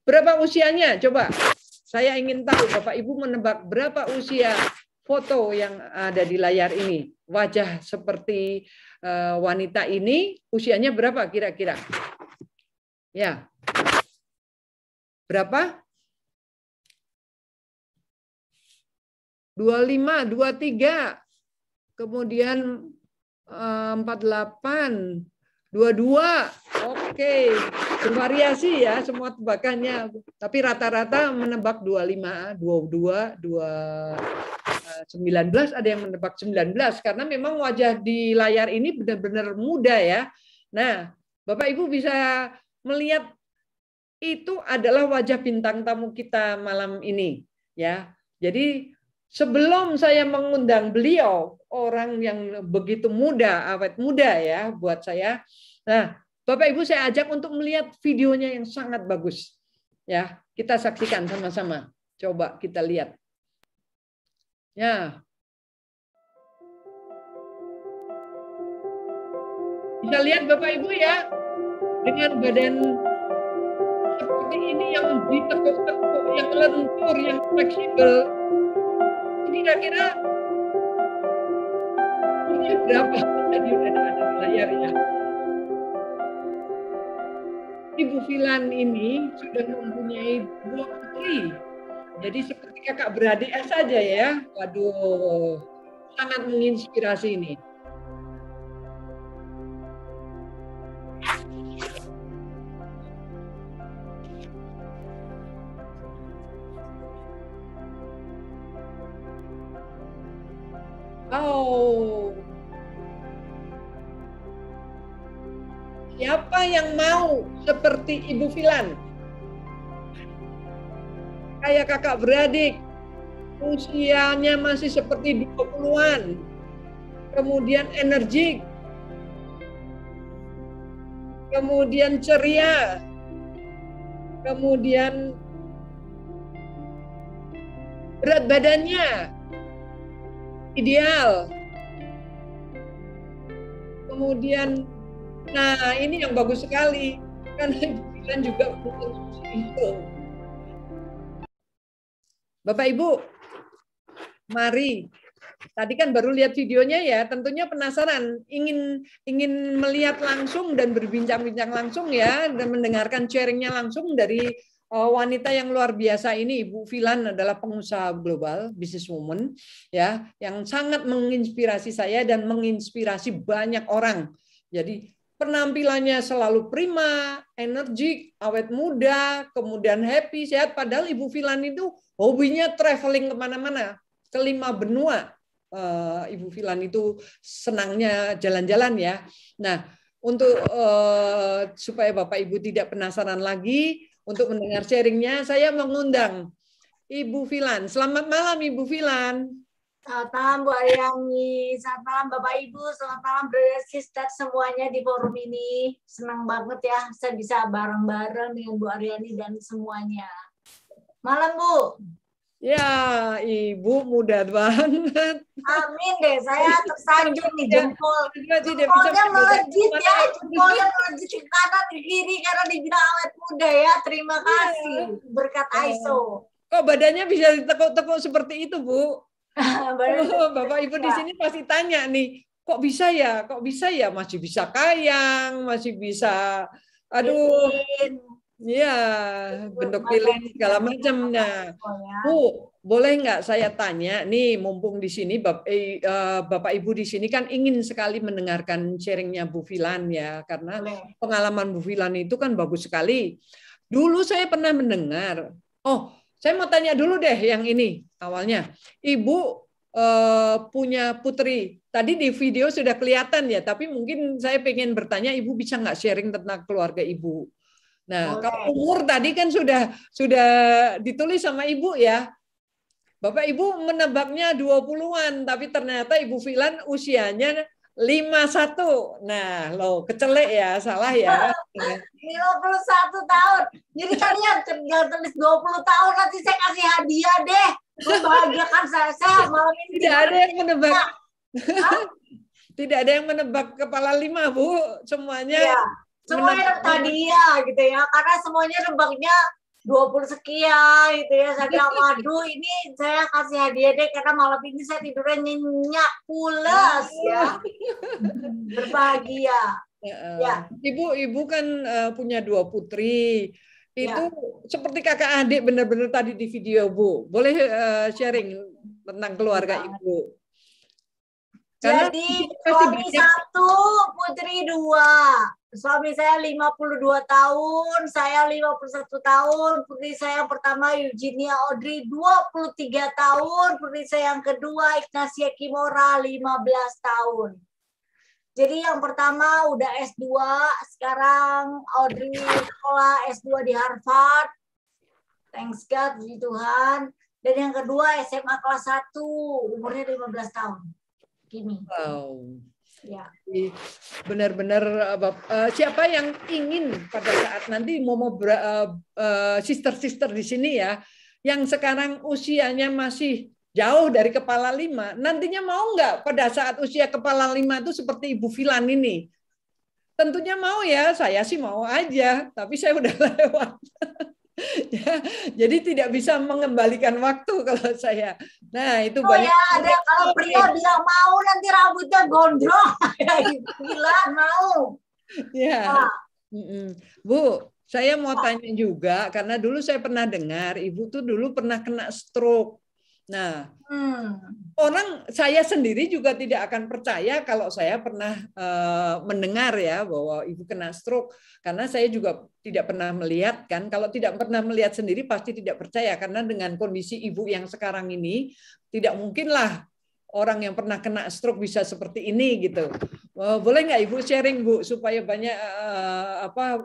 berapa usianya? Coba, saya ingin tahu Bapak Ibu menebak berapa usia foto yang ada di layar ini. Wajah seperti wanita ini, usianya berapa kira-kira? Ya, berapa? 25, 23. Kemudian 48, 22. Oke. Bervariasi ya semua tebakannya. Tapi rata-rata menebak 25, 22, 19, ada yang menebak 19 karena memang wajah di layar ini benar-benar muda ya. Nah, Bapak Ibu bisa melihat itu adalah wajah bintang tamu kita malam ini ya. Jadi sebelum saya mengundang beliau, orang yang begitu muda, awet muda ya buat saya. Nah, Bapak Ibu saya ajak untuk melihat videonya yang sangat bagus. Ya, kita saksikan sama-sama. Coba kita lihat. Ya. Bisa lihat Bapak Ibu ya, dengan badan seperti ini yang ditekuk-tekuk, yang lentur, yang fleksibel. Kira-kira ini berapa? Tadi udah ada di layar ya. Ibu Filan ini sudah mempunyai 2 putri. Jadi seperti kakak beradik saja ya. Waduh, sangat menginspirasi ini. Oh. Siapa yang mau seperti Ibu Filan? Kayak kakak beradik, usianya masih seperti 20-an. Kemudian energik. Kemudian ceria. Kemudian berat badannya ideal. Kemudian, nah ini yang bagus sekali, karena Ibu Filan juga itu. Bapak Ibu, mari. Tadi kan baru lihat videonya ya, tentunya penasaran, ingin melihat langsung dan berbincang-bincang langsung ya, dan mendengarkan sharingnya langsung dari wanita yang luar biasa ini. Ibu Filan adalah pengusaha global, businesswoman ya, yang sangat menginspirasi saya dan menginspirasi banyak orang. Jadi penampilannya selalu prima, energik, awet muda, kemudian happy, sehat. Padahal Ibu Filan itu hobinya traveling kemana-mana, ke 5 benua. Ibu Filan itu senangnya jalan-jalan ya. Nah, untuk supaya Bapak Ibu tidak penasaran lagi, untuk mendengar sharingnya, saya mengundang Ibu Filan. Selamat malam Ibu Filan. Selamat malam Bu Aryani, selamat malam Bapak Ibu, selamat malam brother sister semuanya di forum ini. Senang banget ya, saya bisa bareng-bareng dengan Bu Aryani dan semuanya. Malam Bu. Ya, Ibu muda banget. Amin deh, saya tersanjung nih jempolnya melejit ya, jempolnya melejit ke kanan ke kiri karena dibilang awet muda ya. Terima kasih berkat ISO. Kok badannya bisa ditekuk-tekuk seperti itu Bu? Bapak Ibu di sini pasti tanya nih, kok bisa ya? Kok bisa ya? Masih bisa kayang, masih bisa, aduh. Iya, bentuk lilin segala macamnya. Bu, boleh nggak saya tanya nih, mumpung di sini Bapak Ibu di sini kan ingin sekali mendengarkan sharingnya Bu Filan ya, karena pengalaman Bu Filan itu kan bagus sekali. Dulu saya pernah mendengar. Oh, saya mau tanya dulu deh yang ini awalnya. Ibu punya putri. Tadi di video sudah kelihatan ya, tapi mungkin saya pengen bertanya, Ibu bisa nggak sharing tentang keluarga Ibu? Nah, kalau umur tadi kan sudah ditulis sama Ibu ya. Bapak Ibu menebaknya 20-an, tapi ternyata Ibu Filan usianya 51. Nah, loh, kecelek ya, salah ya. 51 tahun. Jadi kalian tinggal tulis 20 tahun, nanti saya kasih hadiah deh. Membahagiakan saya malam ini. Tidak ada yang menebak. Tidak ada yang menebak kepala 5, Bu. Semuanya. Ya. Semuanya hadiah gitu ya, karena semuanya nebaknya 20 sekian gitu ya. Saya bilang, waduh ini saya kasih hadiah deh, karena malam ini saya tidurnya nyenyak pulas ya. Berbahagia. Ya. Ibu kan punya 2 putri. Itu seperti kakak adik benar-benar tadi di video Bu. Boleh sharing tentang keluarga Ibu? Jadi suami 1, putri 2. Suami saya 52 tahun, saya 51 tahun, putri saya yang pertama Eugenia Audrey 23 tahun, putri saya yang kedua Ignacia Kimora 15 tahun. Jadi yang pertama udah S2, sekarang Audrey sekolah S2 di Harvard. Thanks God, puji Tuhan. Dan yang kedua SMA kelas 1, umurnya 15 tahun. Kimi. Wow. Ya. Benar-benar siapa yang ingin pada saat nanti sister-sister di sini ya, yang sekarang usianya masih jauh dari kepala 5, nantinya mau nggak pada saat usia kepala 5 itu seperti Ibu Filan ini? Tentunya mau ya, saya sih mau aja, tapi saya udah lewat. Ya, jadi tidak bisa mengembalikan waktu kalau saya. Nah, itu banyak. Ya, ada kalau pria bilang mau nanti rambutnya gondrong. Gila, mau. Ya. Bu, saya mau tanya juga karena dulu saya pernah dengar Ibu tuh dulu pernah kena stroke. Nah, orang saya sendiri juga tidak akan percaya kalau saya pernah mendengar ya bahwa Ibu kena stroke, karena saya juga tidak pernah melihat kan. Kalau tidak pernah melihat sendiri pasti tidak percaya, karena dengan kondisi Ibu yang sekarang ini tidak mungkinlah orang yang pernah kena stroke bisa seperti ini gitu. Boleh nggak Ibu sharing Bu supaya banyak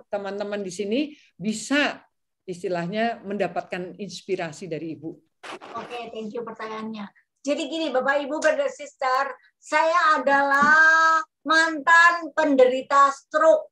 teman-teman di sini bisa istilahnya mendapatkan inspirasi dari Ibu. Oke, thank you pertanyaannya. Jadi gini, Bapak Ibu, brother sister, saya adalah mantan penderita stroke.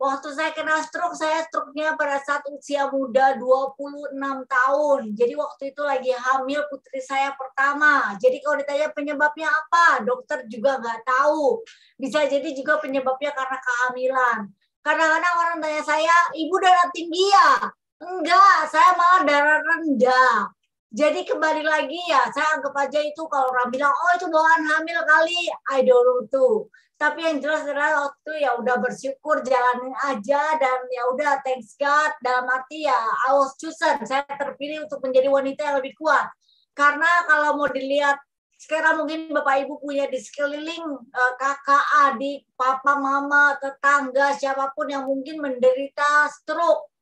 Waktu saya kena stroke, saya stroke-nya pada saat usia muda 26 tahun. Jadi waktu itu lagi hamil putri saya pertama. Jadi kalau ditanya penyebabnya apa, dokter juga nggak tahu. Bisa jadi juga penyebabnya karena kehamilan. Kadang-kadang orang tanya saya, Ibu darah tinggi ya? Enggak, saya malah darah rendah. Jadi kembali lagi ya, saya anggap aja itu kalau orang bilang, oh itu bawaan hamil kali, I don't know tuh. Tapi yang jelas adalah waktu ya udah bersyukur, jalanin aja, dan ya udah thanks God, dalam arti ya I was chosen, saya terpilih untuk menjadi wanita yang lebih kuat. Karena kalau mau dilihat, sekarang mungkin Bapak Ibu punya di sekeliling kakak, adik, papa, mama, tetangga, siapapun yang mungkin menderita stroke.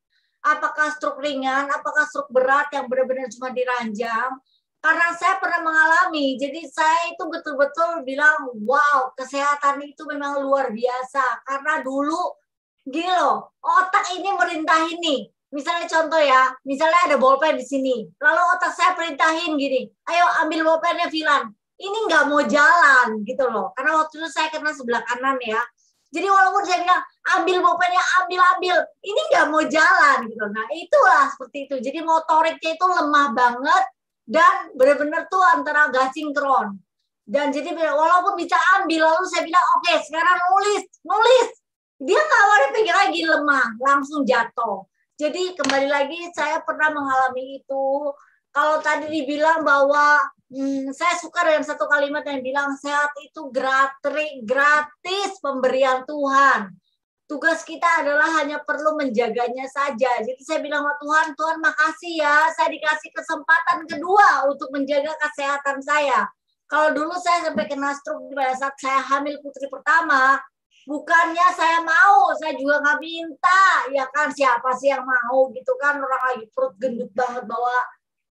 Apakah stroke ringan, apakah stroke berat yang benar-benar cuma diranjang. Karena saya pernah mengalami, jadi saya itu betul-betul bilang, wow, kesehatan itu memang luar biasa. Karena dulu, gini loh, otak ini merintah ini. Misalnya contoh ya, misalnya ada bolpen di sini. Lalu otak saya perintahin gini, ayo ambil bolpennya Filan. Ini nggak mau jalan gitu loh. Karena waktu itu saya kena sebelah kanan ya. Jadi walaupun saya bilang, ambil bolpennya, ambil. Ini nggak mau jalan gitu. Nah itulah seperti itu. Jadi motoriknya itu lemah banget. Dan benar-benar tuh antara gak sinkron. Dan jadi walaupun bisa ambil, lalu saya bilang, oke, sekarang nulis. Dia nggak mau dipegang lagi, lemah. Langsung jatuh. Jadi kembali lagi, saya pernah mengalami itu. Kalau tadi dibilang bahwa saya suka dengan satu kalimat yang bilang sehat itu gratis pemberian Tuhan. Tugas kita adalah hanya perlu menjaganya saja. Jadi saya bilang sama Tuhan makasih ya, saya dikasih kesempatan kedua untuk menjaga kesehatan saya. Kalau dulu saya sampai kena stroke pada saat saya hamil putri pertama, bukannya saya mau, saya juga nggak minta, ya kan, siapa sih yang mau gitu kan, orang lagi perut gendut banget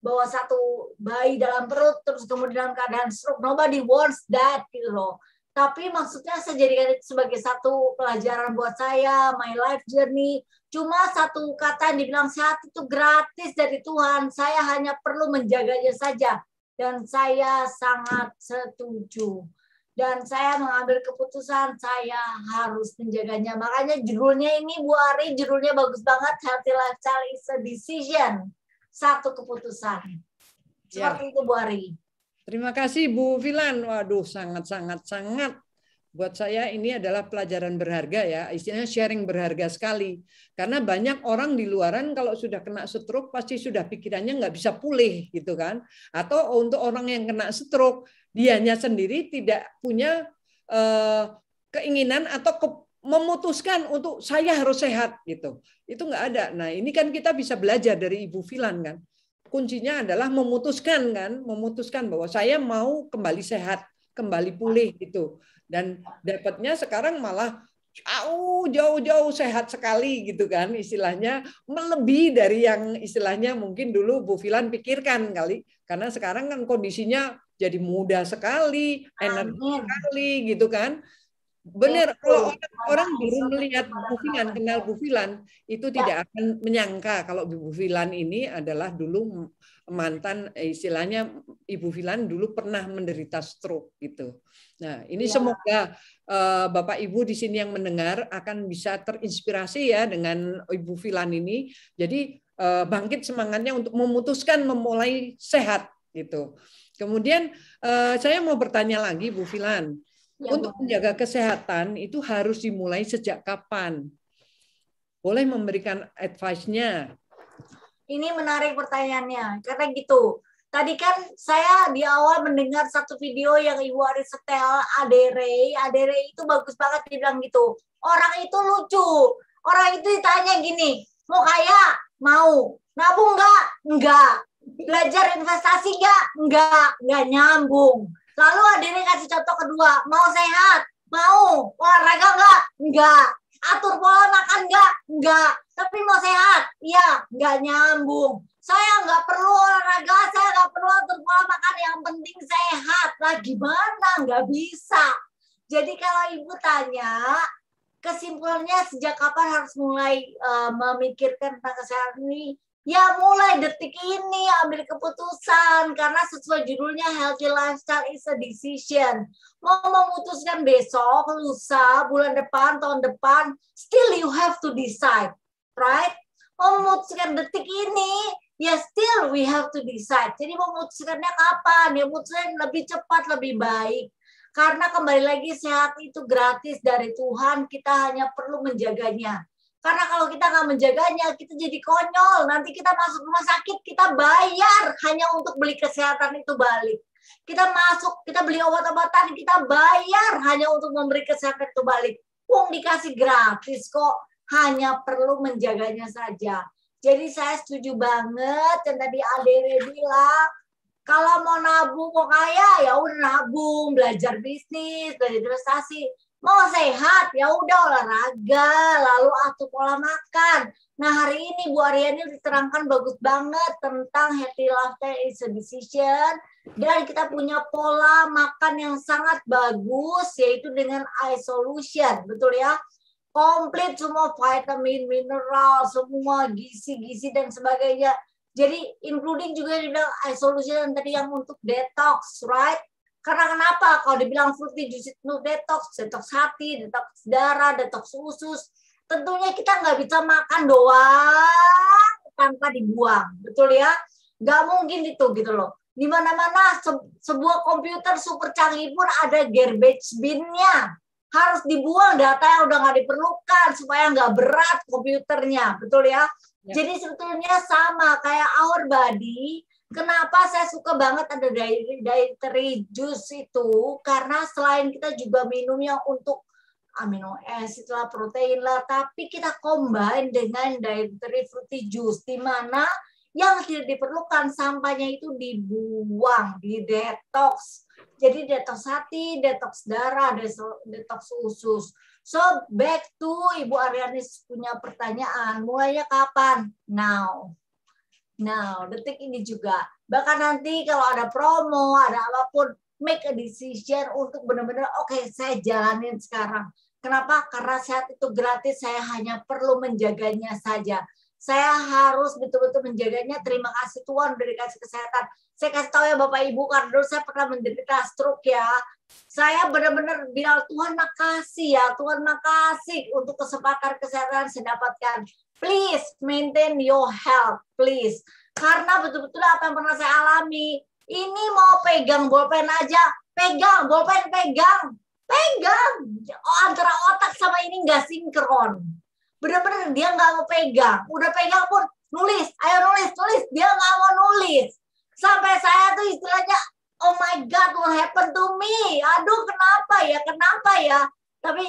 bawa satu bayi dalam perut terus kemudian dalam keadaan stroke, nobody wants that gitu loh. Tapi maksudnya saya jadikan itu sebagai satu pelajaran buat saya, my life journey. Cuma satu kata yang dibilang sehat itu gratis dari Tuhan, saya hanya perlu menjaganya saja. Dan saya sangat setuju. Dan saya mengambil keputusan saya harus menjaganya. Makanya judulnya ini Bu Ari, judulnya bagus banget, Healthy Lifestyle is a Decision. Satu keputusan. Seperti itu Bu Ari. Terima kasih Bu Filan. Waduh, sangat buat saya ini adalah pelajaran berharga ya. Istilahnya sharing berharga sekali. Karena banyak orang di luaran kalau sudah kena stroke pasti sudah pikirannya nggak bisa pulih gitu kan. Atau untuk orang yang kena stroke, dianya sendiri tidak punya keinginan atau memutuskan untuk saya harus sehat gitu. Itu nggak ada. Nah, ini kan kita bisa belajar dari Ibu Filan kan. Kuncinya adalah memutuskan bahwa saya mau kembali sehat, kembali pulih gitu. Dan dapatnya sekarang malah jauh-jauh sehat sekali gitu kan, istilahnya melebihi dari yang istilahnya mungkin dulu Bu Filan pikirkan kali, karena sekarang kan kondisinya jadi muda sekali, energi sekali gitu kan. Benar, kalau orang baru melihat Bu Filan, kenal Bu Filan, itu tidak akan menyangka kalau Bu Filan ini adalah dulu mantan, istilahnya Ibu Filan dulu pernah menderita stroke gitu. Nah, ini semoga Bapak Ibu di sini yang mendengar akan bisa terinspirasi ya dengan Ibu Filan ini. Jadi bangkit semangatnya untuk memutuskan memulai sehat gitu. Kemudian saya mau bertanya lagi Bu Filan. Untuk menjaga kesehatan itu harus dimulai sejak kapan? Boleh memberikan advice-nya? Ini menarik pertanyaannya, karena gitu. Tadi kan saya di awal mendengar satu video yang Ibu Arisetel, Adere itu bagus banget dibilang gitu. Orang itu lucu. Orang itu ditanya gini, mau kaya? Mau. Nabung nggak? Enggak. Belajar investasi nggak? Nggak nyambung. Lalu Adere kasih contoh kedua, mau sehat? Mau. Olahraga nggak? Atur pola makan nggak? Tapi mau sehat? Iya, nggak nyambung. Saya nggak perlu olahraga, saya nggak perlu atur pola makan, yang penting sehat. Lah gimana? Nggak bisa. Jadi kalau Ibu tanya, kesimpulannya sejak kapan harus mulai memikirkan tentang kesehatan ini? Ya mulai detik ini ambil keputusan, karena sesuai judulnya Healthy Lifestyle is a Decision. Mau memutuskan besok, lusa, bulan depan, tahun depan, still you have to decide, right? Mau memutuskan detik ini, ya still we have to decide. Jadi memutuskannya kapan? Ya memutuskan lebih cepat, lebih baik. Karena kembali lagi sehat itu gratis dari Tuhan, kita hanya perlu menjaganya. Karena kalau kita nggak menjaganya, kita jadi konyol. Nanti kita masuk rumah sakit, kita bayar hanya untuk beli kesehatan itu balik. Kita masuk, kita beli obat-obatan, kita bayar hanya untuk memberi kesehatan itu balik. Uang dikasih gratis kok, hanya perlu menjaganya saja. Jadi saya setuju banget yang tadi Adere bilang, kalau mau nabung, mau kaya, ya udah nabung, belajar bisnis, belajar investasi. Mau sehat, ya udah olahraga, lalu atur pola makan. Nah hari ini Bu Aryani diterangkan bagus banget tentang healthy lifestyle is a decision. Dan kita punya pola makan yang sangat bagus, yaitu dengan iSolution, betul ya? Komplit semua vitamin, mineral, semua gizi-gizi dan sebagainya. Jadi including juga dibilang iSolution tadi yang untuk detox, right? Karena kenapa? Kalau dibilang fruity juice itu detox hati, detox darah, detox usus, tentunya kita nggak bisa makan doang tanpa dibuang, betul ya? Nggak mungkin itu gitu loh. Di mana-mana sebuah komputer super canggih pun ada garbage bin-nya. Harus dibuang data yang udah nggak diperlukan supaya nggak berat komputernya, betul ya? Jadi sebetulnya sama kayak our body. Kenapa saya suka banget ada dietary juice itu? Karena selain kita juga minumnya untuk amino acid lah, protein lah, tapi kita combine dengan dietary fruity juice, di mana yang tidak diperlukan sampahnya itu dibuang, di detox. Jadi detox hati, detox darah, detox usus. So back to Ibu Aryani punya pertanyaan, mulainya kapan? Now, detik ini juga. Bahkan nanti kalau ada promo, ada apapun, make a decision untuk benar-benar, oke, saya jalanin sekarang. Kenapa? Karena sehat itu gratis, saya hanya perlu menjaganya saja. Saya harus betul-betul menjaganya. Terima kasih Tuhan udah dikasih kesehatan. Saya kasih tahu ya Bapak Ibu, karena dulu saya pernah menderita stroke ya. Saya benar-benar bilang, Tuhan makasih ya, Tuhan makasih untuk kesempatan kesehatan yang saya dapatkan. Please maintain your health, please. Karena betul-betul apa yang pernah saya alami, ini mau pegang bolpen aja, pegang, bolpen pegang. Antara otak sama ini nggak sinkron. Bener-bener dia nggak mau pegang. Udah pegang pun nulis, ayo nulis. Dia nggak mau nulis. Sampai saya tuh istilahnya, oh my God, what happened to me? Aduh, kenapa ya? Tapi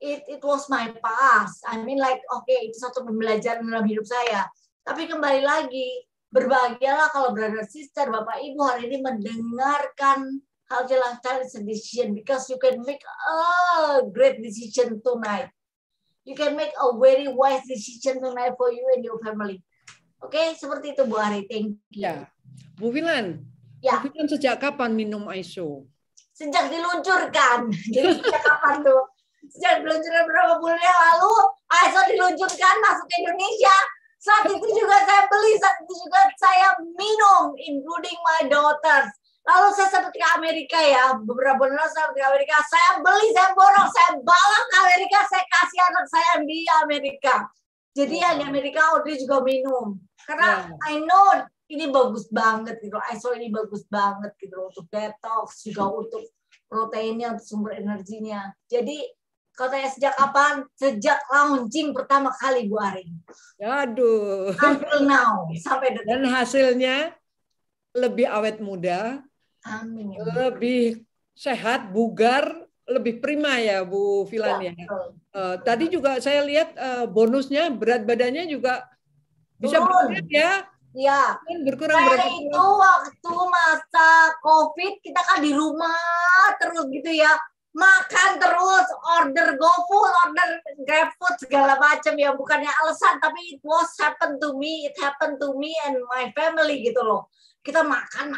it was my past. I mean like, itu satu pembelajaran dalam hidup saya. Tapi kembali lagi, berbahagialah kalau brother sister, Bapak Ibu hari ini mendengarkan healthy lifestyle is a decision because you can make a great decision tonight. You can make a very wise decision tonight for you and your family. Oke, seperti itu Bu Ari. Thank you. Ya, Bu Filan. Ya. Bu Filan sejak kapan minum ISO? Sejak diluncurkan. Jadi sejak kapan tuh? Sejak diluncurkan beberapa bulan yang lalu, ISO diluncurkan masuk ke Indonesia. Saat itu juga saya beli, saat itu juga saya minum, including my daughters. Lalu saya sempat ke Amerika ya, beberapa bulan lalu saya ke Amerika. Saya beli, saya borong, saya bawa ke Amerika, saya kasih anak saya di Amerika. Jadi yang di Amerika Audrey juga minum. Karena I know ini bagus banget gitu. ISO ini bagus banget gitu untuk detox, juga untuk proteinnya, untuk sumber energinya. Jadi katanya sejak kapan? Sejak launching pertama kali Bu Ari. Aduh. Until now, sampai detik. Dan hasilnya lebih awet muda. Amin. Lebih sehat, bugar, lebih prima ya Bu Filan ya. Tadi juga saya lihat bonusnya berat badannya juga bisa berkurang ya. Ya. Berkurang berapa? Itu waktu masa COVID kita kan di rumah terus gitu ya. Makan terus, order GoFood, order GrabFood segala macam ya, bukannya alasan tapi it happened to me and my family gitu loh. Kita makan.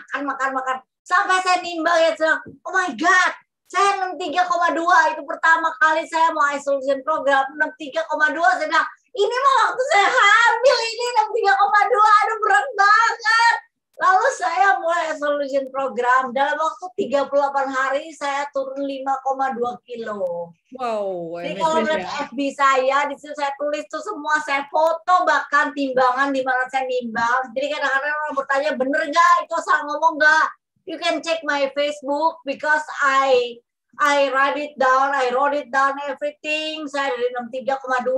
Sampai saya nimbang ya, oh my God, saya 63,2. Itu pertama kali saya mau isolation program, 63,2. Saya bilang, ini mah waktu saya hamil, ini 63,2. Aduh, berat banget. Lalu saya mulai isolation program. Dalam waktu 38 hari, saya turun 5,2 kilo. Wow. Jadi kalau lihat FB saya, di situ saya tulis tuh semua, saya foto bahkan timbangan di mana saya nimbang. Jadi kadang-kadang orang bertanya, bener nggak? Itu salah ngomong nggak? You can check my Facebook because I write it down, everything. Saya dari 63,2,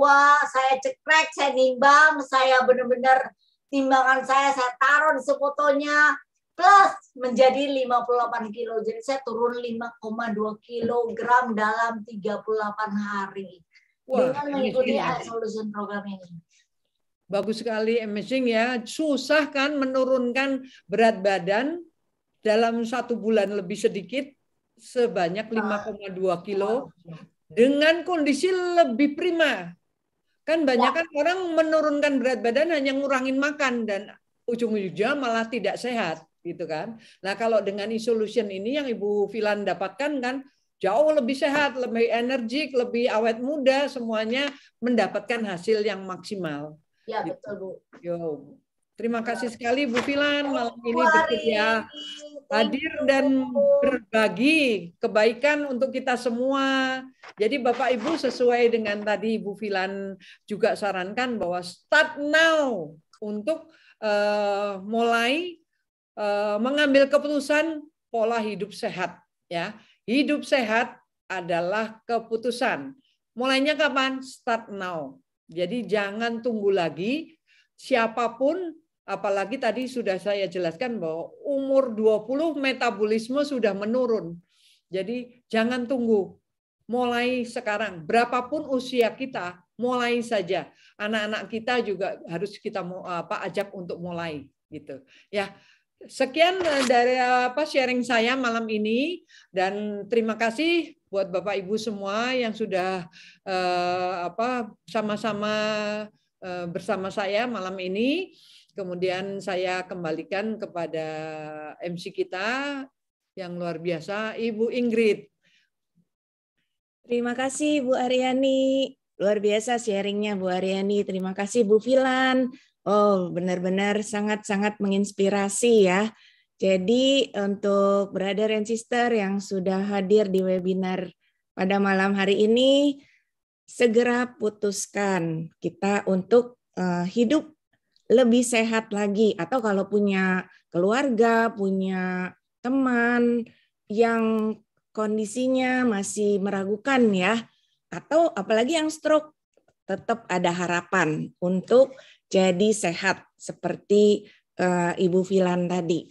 saya cekrek, saya nimbang, saya benar-benar timbangan saya taruh di fotonya plus menjadi 58 kilo. Jadi saya turun 5,2 kilogram dalam 38 hari. Wah, dengan mengikuti isolation program ini. Bagus sekali, amazing ya. Susah kan menurunkan berat badan dalam 1 bulan lebih sedikit sebanyak 5,2 kilo dengan kondisi lebih prima. Kan banyak kan orang menurunkan berat badan hanya ngurangin makan dan ujung-ujungnya malah tidak sehat gitu kan. Nah, kalau dengan isolation ini yang Ibu Filan dapatkan kan jauh lebih sehat, lebih energik, lebih awet muda, semuanya mendapatkan hasil yang maksimal. Ya, betul Bu. Yo. Terima kasih sekali Bu Filan malam ini bersedia hadir dan berbagi kebaikan untuk kita semua. Jadi Bapak Ibu sesuai dengan tadi Ibu Filan juga sarankan bahwa start now untuk mulai mengambil keputusan pola hidup sehat ya. Hidup sehat adalah keputusan. Mulainya kapan? Start now. Jadi jangan tunggu lagi. Siapapun, apalagi tadi sudah saya jelaskan bahwa umur 20 metabolisme sudah menurun. Jadi jangan tunggu. Mulai sekarang. Berapapun usia kita, mulai saja. Anak-anak kita juga harus kita ajak untuk mulai gitu. Ya. Sekian dari sharing saya malam ini dan terima kasih buat Bapak Ibu semua yang sudah sama-sama bersama saya malam ini. Kemudian saya kembalikan kepada MC kita yang luar biasa, Ibu Ingrid. Terima kasih Bu Aryani, luar biasa sharingnya Bu Aryani. Terima kasih Bu Filan. Oh, benar-benar sangat-sangat menginspirasi ya. Jadi untuk brother and sister yang sudah hadir di webinar pada malam hari ini, segera putuskan kita untuk hidup lebih sehat lagi. Atau kalau punya keluarga, punya teman yang kondisinya masih meragukan ya, atau apalagi yang stroke, tetap ada harapan untuk jadi sehat seperti Ibu Filan tadi.